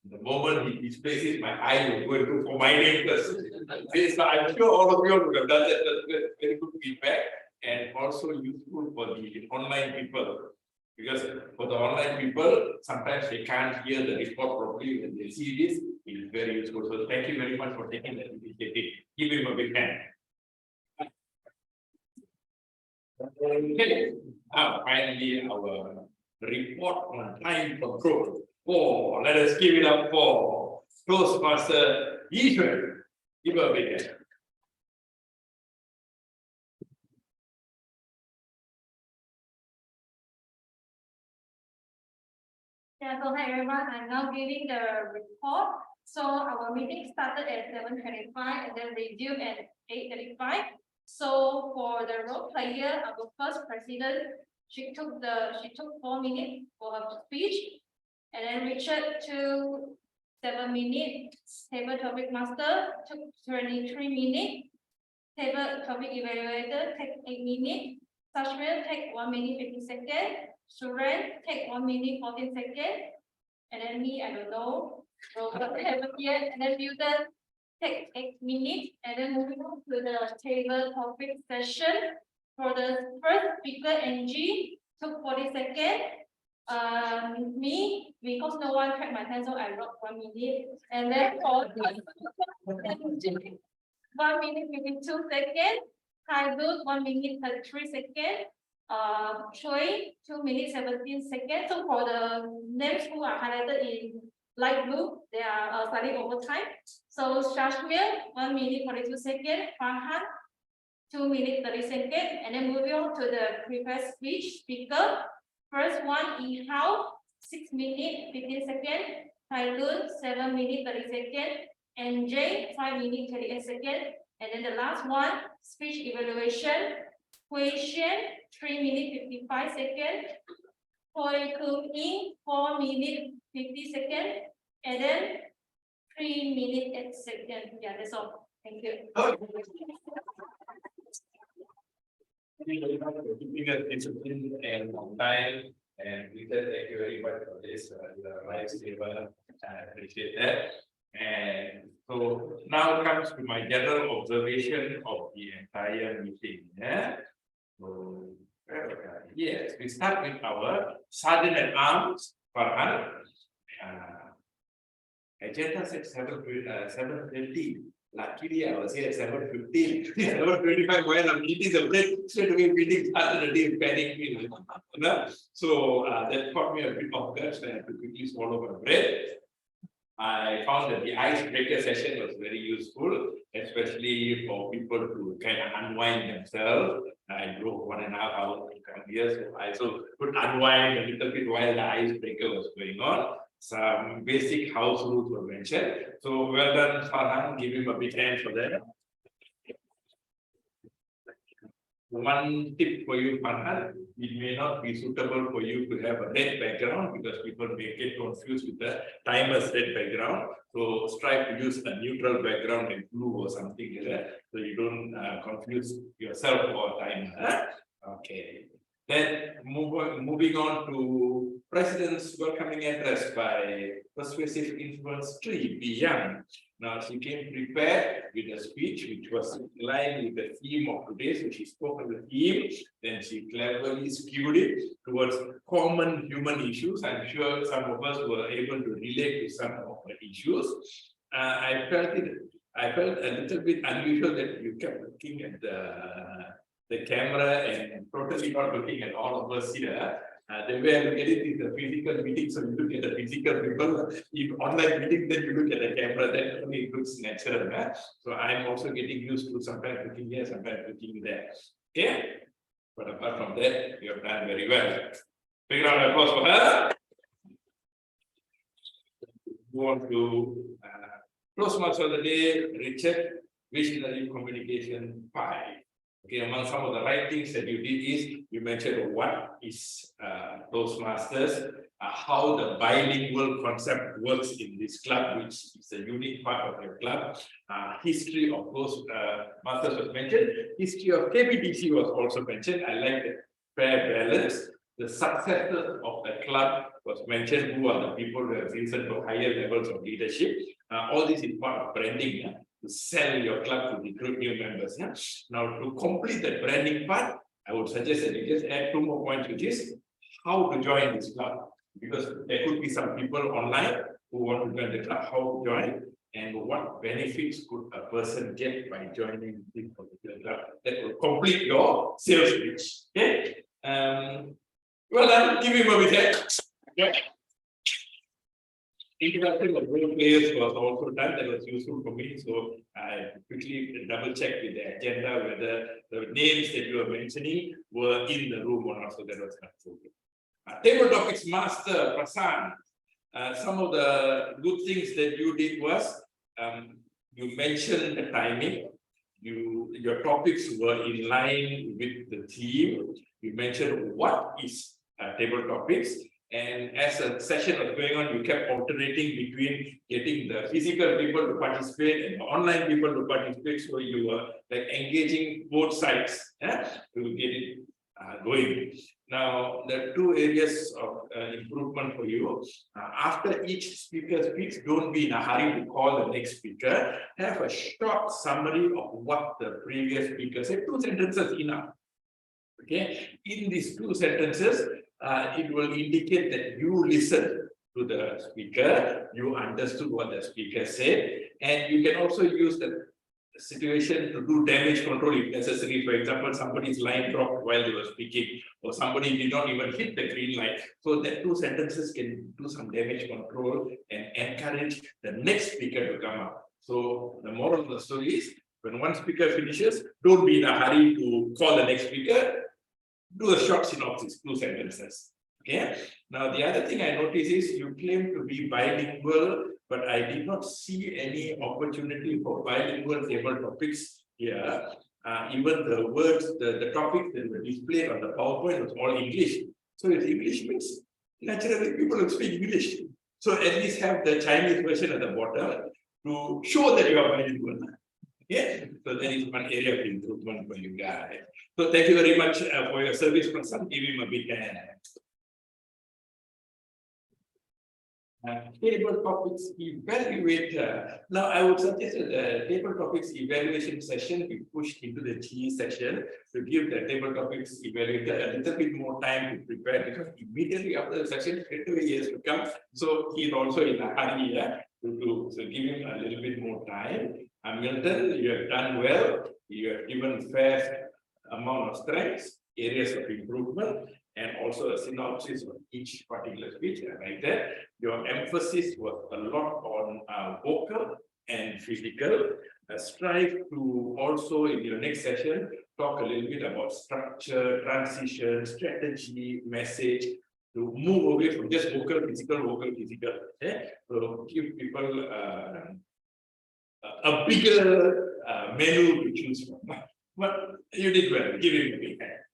Speaker 9: the moment he displays it, my eye will go into for my name first. I'm sure all of you would have done that. That's very good feedback and also useful for the online people. Because for the online people, sometimes they can't hear the report properly when they see this. It is very useful. So thank you very much for taking that initiative. Give him a big hand. Okay, finally our report on time control. Let us give it up for Toastmaster Yi Xuan. Give her a big hand.
Speaker 2: Yeah, so hi everyone, I'm now giving the report. So our meeting started at 7:25 and then resumed at 8:35. So for the role player, our first president, she took 4 minutes for her speech. And then Richard took 7 minutes. Table topic master took 23 minutes. Table topic evaluator take 8 minutes. Sashmil take 1 minute 50 seconds. Suren take 1 minute 14 seconds. And then me, I don't know. Robert haven't yet. And then Newton take 8 minutes. And then moving on to the table topic session. For the first speaker, Angie, took 40 seconds. Me, because no one tracked my time, so I wrote 1 minute. And then for 1 minute 52 seconds. Haidut 1 minute 33 seconds. Choi 2 minutes 17 seconds. So for the names who are highlighted in light blue, they are slightly over time. So Shashmir 1 minute 42 seconds. Farhan 2 minutes 30 seconds. And then moving on to the prepared speech speaker. First one, Ihao, 6 minutes 15 seconds. Hailun 7 minutes 30 seconds. And J 5 minutes 38 seconds. And then the last one, speech evaluation. Hui Xuan 3 minutes 55 seconds. Hoi Kung Ying 4 minutes 50 seconds. And then 3 minutes 8 seconds. Yeah, that's all. Thank you.
Speaker 9: Keeping us disciplined and on time, and Peter, thank you very much for this. Lifesaver, I appreciate that. And so now comes to my general observation of the entire meeting. Yeah. So yes, we start with our sergeant at arms, Farhan. Agenda said 7:30. Luckily, I was here at 7:15. 7:25 when the meeting straight away meeting started the day panic. So that caught me a bit off guard, so I had to quickly swallow my breath. I found that the icebreaker session was very useful, especially for people to kind of unwind themselves. I drove 1.5 hours to come here, so I could unwind a little bit while the icebreaker was going on. Some basic house rules were mentioned. So well done, Farhan. Give him a big hand for that. One tip for you, Farhan, it may not be suitable for you to have a red background because people may get confused with the timer's red background. So strive to use a neutral background like blue or something like that, so you don't confuse yourself or timer. Okay. Then moving on to President's welcoming address by Persuasive Influence 3, Bi Yang. Now she came prepared with a speech which was in line with the theme of today. So she spoke of the theme, then she cleverly skewed it towards common human issues. I'm sure some of us were able to relate to some of the issues. I felt a little bit unusual that you kept looking at the camera and totally not looking at all of us here. The way I look at it is a physical meeting, so you look at the physical people. If online meeting, then you look at the camera, then only it looks natural. So I'm also getting used to sometimes looking here, sometimes looking there. Okay? But apart from that, you have done very well. Big round of applause for her. Move on to Toastmaster of the day, Richard. visionary communication 5. Okay, among some of the right things that you did is you mentioned what is Toastmasters, how the bilingual concept works in this club, which is a unique part of your club. History of Toastmasters was mentioned. History of KBTC was also mentioned. I like the fair balance. The successors of the club was mentioned, who are the people who have risen to higher levels of leadership. All this is part of branding. To sell your club to recruit new members. Now, to complete that branding part, I would suggest that you just add 2 more points to this: how to join this club, because there could be some people online who want to join the club, how to join, and what benefits could a person get by joining this particular club. That will complete your sales pitch. Okay. Well done. Give him a big hand. Okay. Introduction of role players was also done. That was useful for me. So I quickly double checked with the agenda whether the names that you were mentioning were in the room or not. So that was helpful. Table topics master Prasan. Some of the good things that you did was you mentioned the timing. Your topics were in line with the theme. You mentioned what is table topics. And as a session was going on, you kept alternating between getting the physical people to participate and the online people to participate. So you were like engaging both sides to get it going. Now, there are 2 areas of improvement for you. After each speaker speaks, don't be in a hurry to call the next speaker. Have a short summary of what the previous speaker said. 2 sentences enough. Okay. In these 2 sentences, it will indicate that you listened to the speaker, you understood what the speaker said, and you can also use the situation to do damage control if necessary. For example, somebody's line dropped while they were speaking, or somebody did not even hit the green light. So that 2 sentences can do some damage control and encourage the next speaker to come up. So the moral of the story is, when one speaker finishes, don't be in a hurry to call the next speaker. Do a short synopsis, 2 sentences. Okay. Now, the other thing I noticed is you claim to be bilingual, but I did not see any opportunity for bilingual table topics here. Even the words, the topics that were displayed on the PowerPoint was all English. So if English means naturally people will speak English. So at least have the Chinese version at the bottom to show that you are bilingual. Yeah, so that is one area of improvement for you guys. So thank you very much for your service, Prasan. Give him a big hand. Table topics evaluator. Now, I would suggest that the table topics evaluation session be pushed into the G session to give the table topics evaluator a little bit more time to prepare, because immediately after the session, he has to come. So he's also in a hurry so give him a little bit more time. Milton, you have done well. You have given fair amount of strengths, areas of improvement, and also a synopsis of each particular speech. I like that. Your emphasis was a lot on vocal and physical. Strive to also, in your next session, talk a little bit about structure, transition, strategy, message, to move away from just vocal, physical, okay? So give people a bigger menu to choose from. But you did well. Give him a big hand.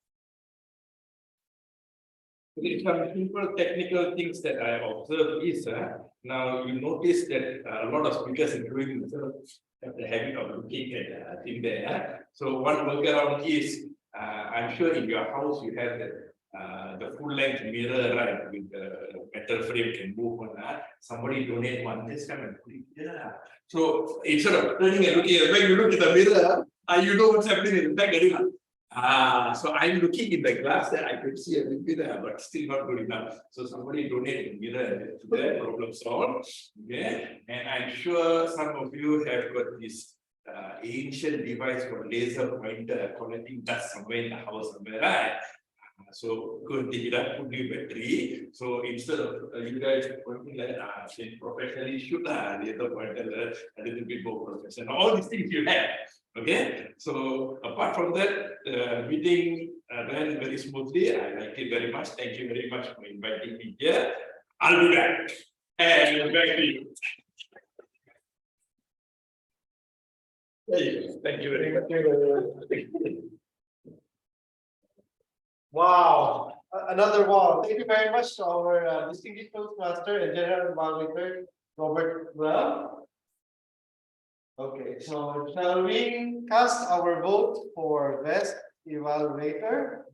Speaker 9: Some simple technical things that I observed is now you notice that a lot of speakers, including myself, have the habit of looking at thing there. So one workaround is I'm sure in your house you have the full-length mirror, right, with the metal frame can move on that. Somebody donate one this time and put it there. So instead of turning and looking at the back, you look at the mirror, you know what's happening in the back. So I'm looking in the glass that I could see a little bit, but still not good enough. So somebody donated a mirror to their problem solved. Okay, and I'm sure some of you have got this ancient device called laser pointer collecting dust somewhere in the house somewhere, right? So go and take it up, put new battery. So instead of you guys pointing like professionally shoot the other pointer a little bit more professional. All these things you have. Okay. So apart from that, meeting ran very smoothly. I liked it very much. Thank you very much for inviting me here. I'll be back. And back to you. Thank you very much.
Speaker 6: Wow, another wow. Thank you very much to our distinguished Toastmaster and General Evaluator, Robert Well. Okay, so shall we cast our vote for best evaluator?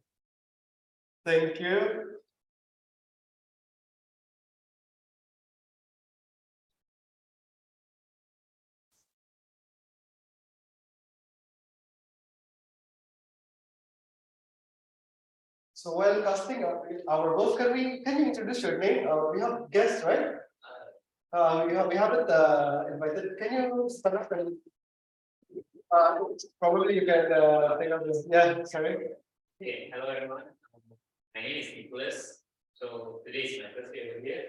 Speaker 6: Thank you. So while casting our vote, can you introduce your name? We have guests, right? We haven't invited. Can you stand up and probably you can take up this. Yeah, sorry.
Speaker 16: Okay, hello everyone. My name is Nicholas. So today is my first day over here.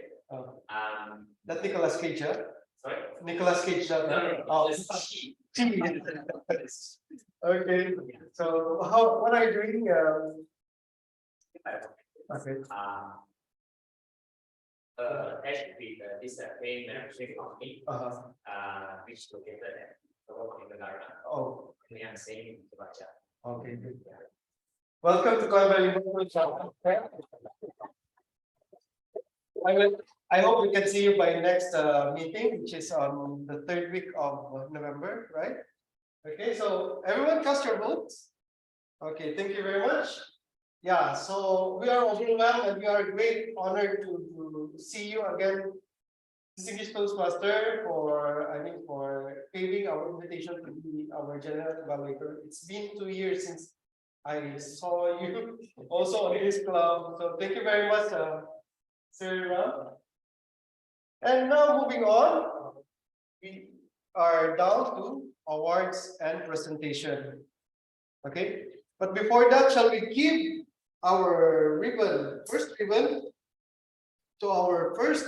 Speaker 6: That Nicolas Cage, huh?
Speaker 16: Sorry?
Speaker 6: Nicolas Cage.
Speaker 16: No,
Speaker 6: Oh,
Speaker 16: Chi.
Speaker 6: Okay. So what are you doing? Okay.
Speaker 16: Actually, this pain manufacturing company, which is located at Negara.
Speaker 6: Oh.
Speaker 16: We are saying to Bacha.
Speaker 6: Okay. Good. Welcome to Klang Bilingual Toastmasters. I hope we can see you by next meeting, which is on the 3rd week of November, right? Okay, so everyone cast your votes. Okay, thank you very much. Yeah, so we are overwhelmed and we are great honored to see you again, distinguished Toastmaster, for paving our invitation to be our general evaluator. It's been 2 years since I saw you also in this club. So thank you very much, Sir Ram. And now moving on, we are down to awards and presentation. Okay, but before that, shall we give our first ribbon, to our first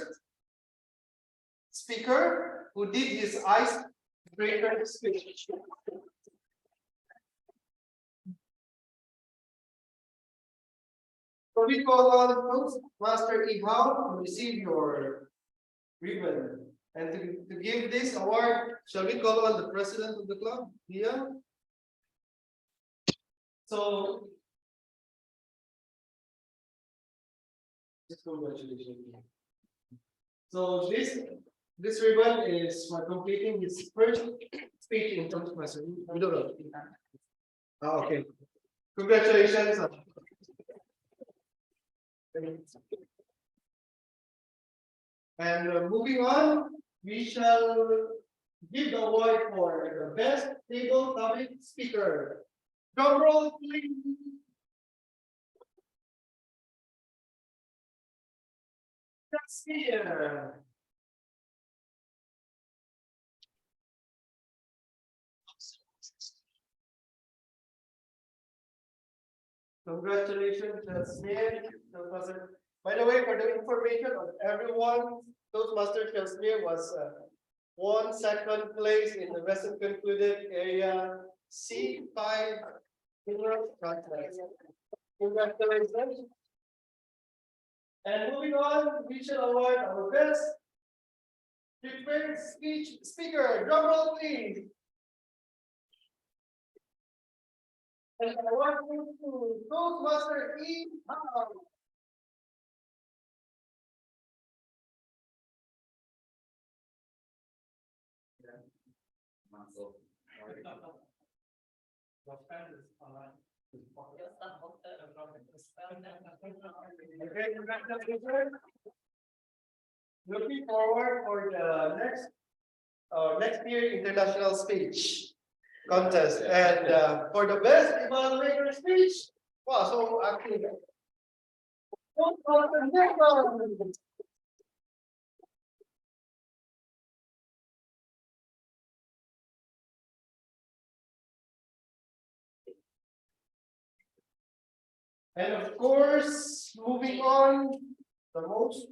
Speaker 6: speaker who did his icebreaker speech. So we call on Toastmaster Ihao to receive your ribbon. And to give this award, shall we call on the president of the club, Dia? So, congratulations. So this ribbon is for completing his first speech in Toastmasters. We don't know. Okay. Congratulations. And moving on, we shall give the award for the best table topic speaker. Drum roll, please. That's here. Congratulations, Jasmine. By the way, for the information of everyone, Toastmaster Jasmine was won second place in the Western Concluded Area C5 contest. Congratulations. And moving on, we shall award our best prepared speech speaker. Drum roll, please. And I want to Toastmaster E. Okay, congratulations. Looking forward for the next year international speech contest, and for the best evaluator speech. Wow, so actually. And of course, moving on, the most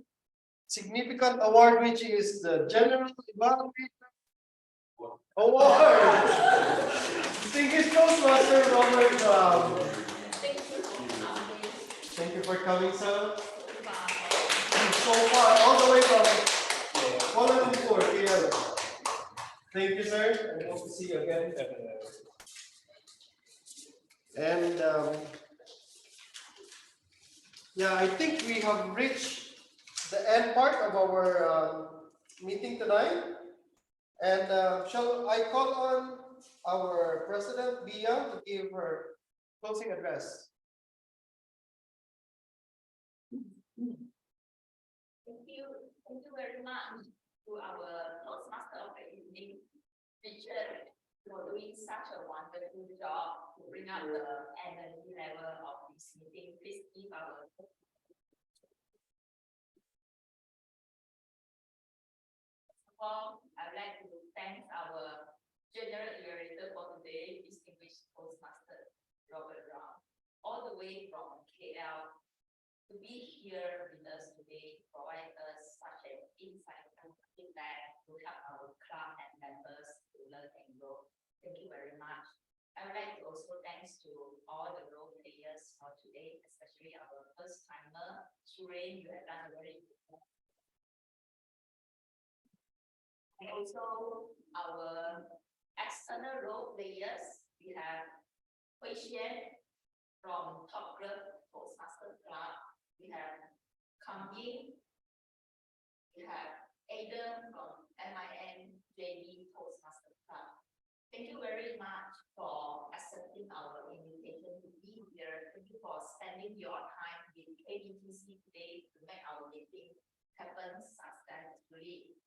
Speaker 6: significant award, which is the General Evaluator Award. Distinguished Toastmaster Robert. Thank you for coming, sir. So far, all the way from Kuala Lumpur, KL. Thank you, sir. I hope to see you again. And yeah, I think we have reached the end part of our meeting tonight. And shall I call on our President, Bia, to give her closing address?
Speaker 5: Thank you very much to our Toastmaster of the evening, Richard, for doing such a wonderful job to bring up the energy level of this meeting. Please give our. First of all, I'd like to thank our General Evaluator for today, distinguished Toastmaster Robert Brown, all the way from KL to be here with us today, provide us such an insight and feedback to help our club and members to learn and grow. Thank you very much. I would like to also thanks to all the role players for today, especially our first timer, Surain, you have done a very good job. And also our external role players, we have Hui Xian from Top Club Toastmaster Club. We have Kang Ying, we have Adam from MIN JD Toastmaster Club. Thank you very much for accepting our invitation to be here. Thank you for spending your time with KBTC today to make our meeting happen successfully.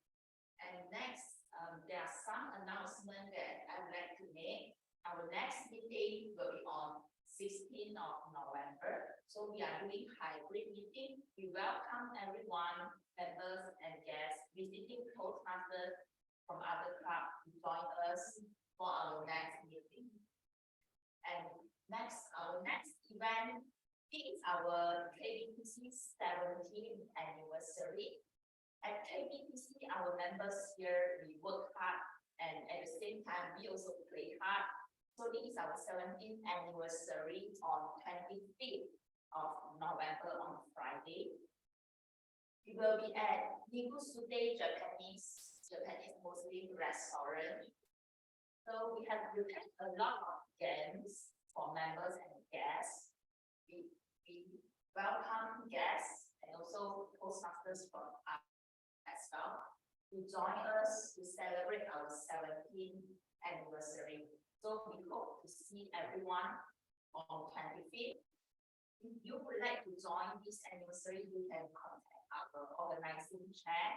Speaker 5: And next, there are some announcements that I would like to make. Our next meeting will be on 16th of November. So we are doing hybrid meeting. We welcome everyone, members and guests visiting Toastmasters from other clubs to join us for our next meeting. And next, our next event is our KBTC 17th anniversary. At KBTC, our members here, we work hard and at the same time, we also play hard. So this is our 17th anniversary on 25th of November on Friday. We will be at Nigusude Japanese Muslim restaurant. So we have prepared a lot of games for members and guests. We welcome guests and also Toastmasters from us as well to join us to celebrate our 17th anniversary. So we hope to see everyone on 25th. If you would like to join this anniversary, you can contact our organizing chair,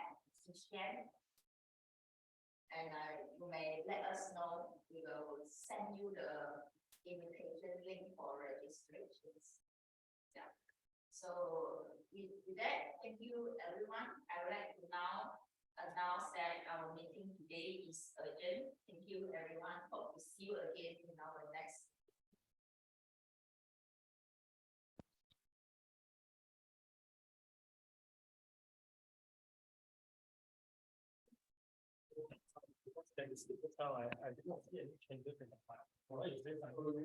Speaker 5: and you may let us know. We will send you the invitation link for registrations. Yeah. So with that, thank you everyone. I would like to now announce that our meeting today is urgent. Thank you everyone. Hope to see you again in our next.
Speaker 12: That's how I did not see any changes in the plan. Well, you say I'm going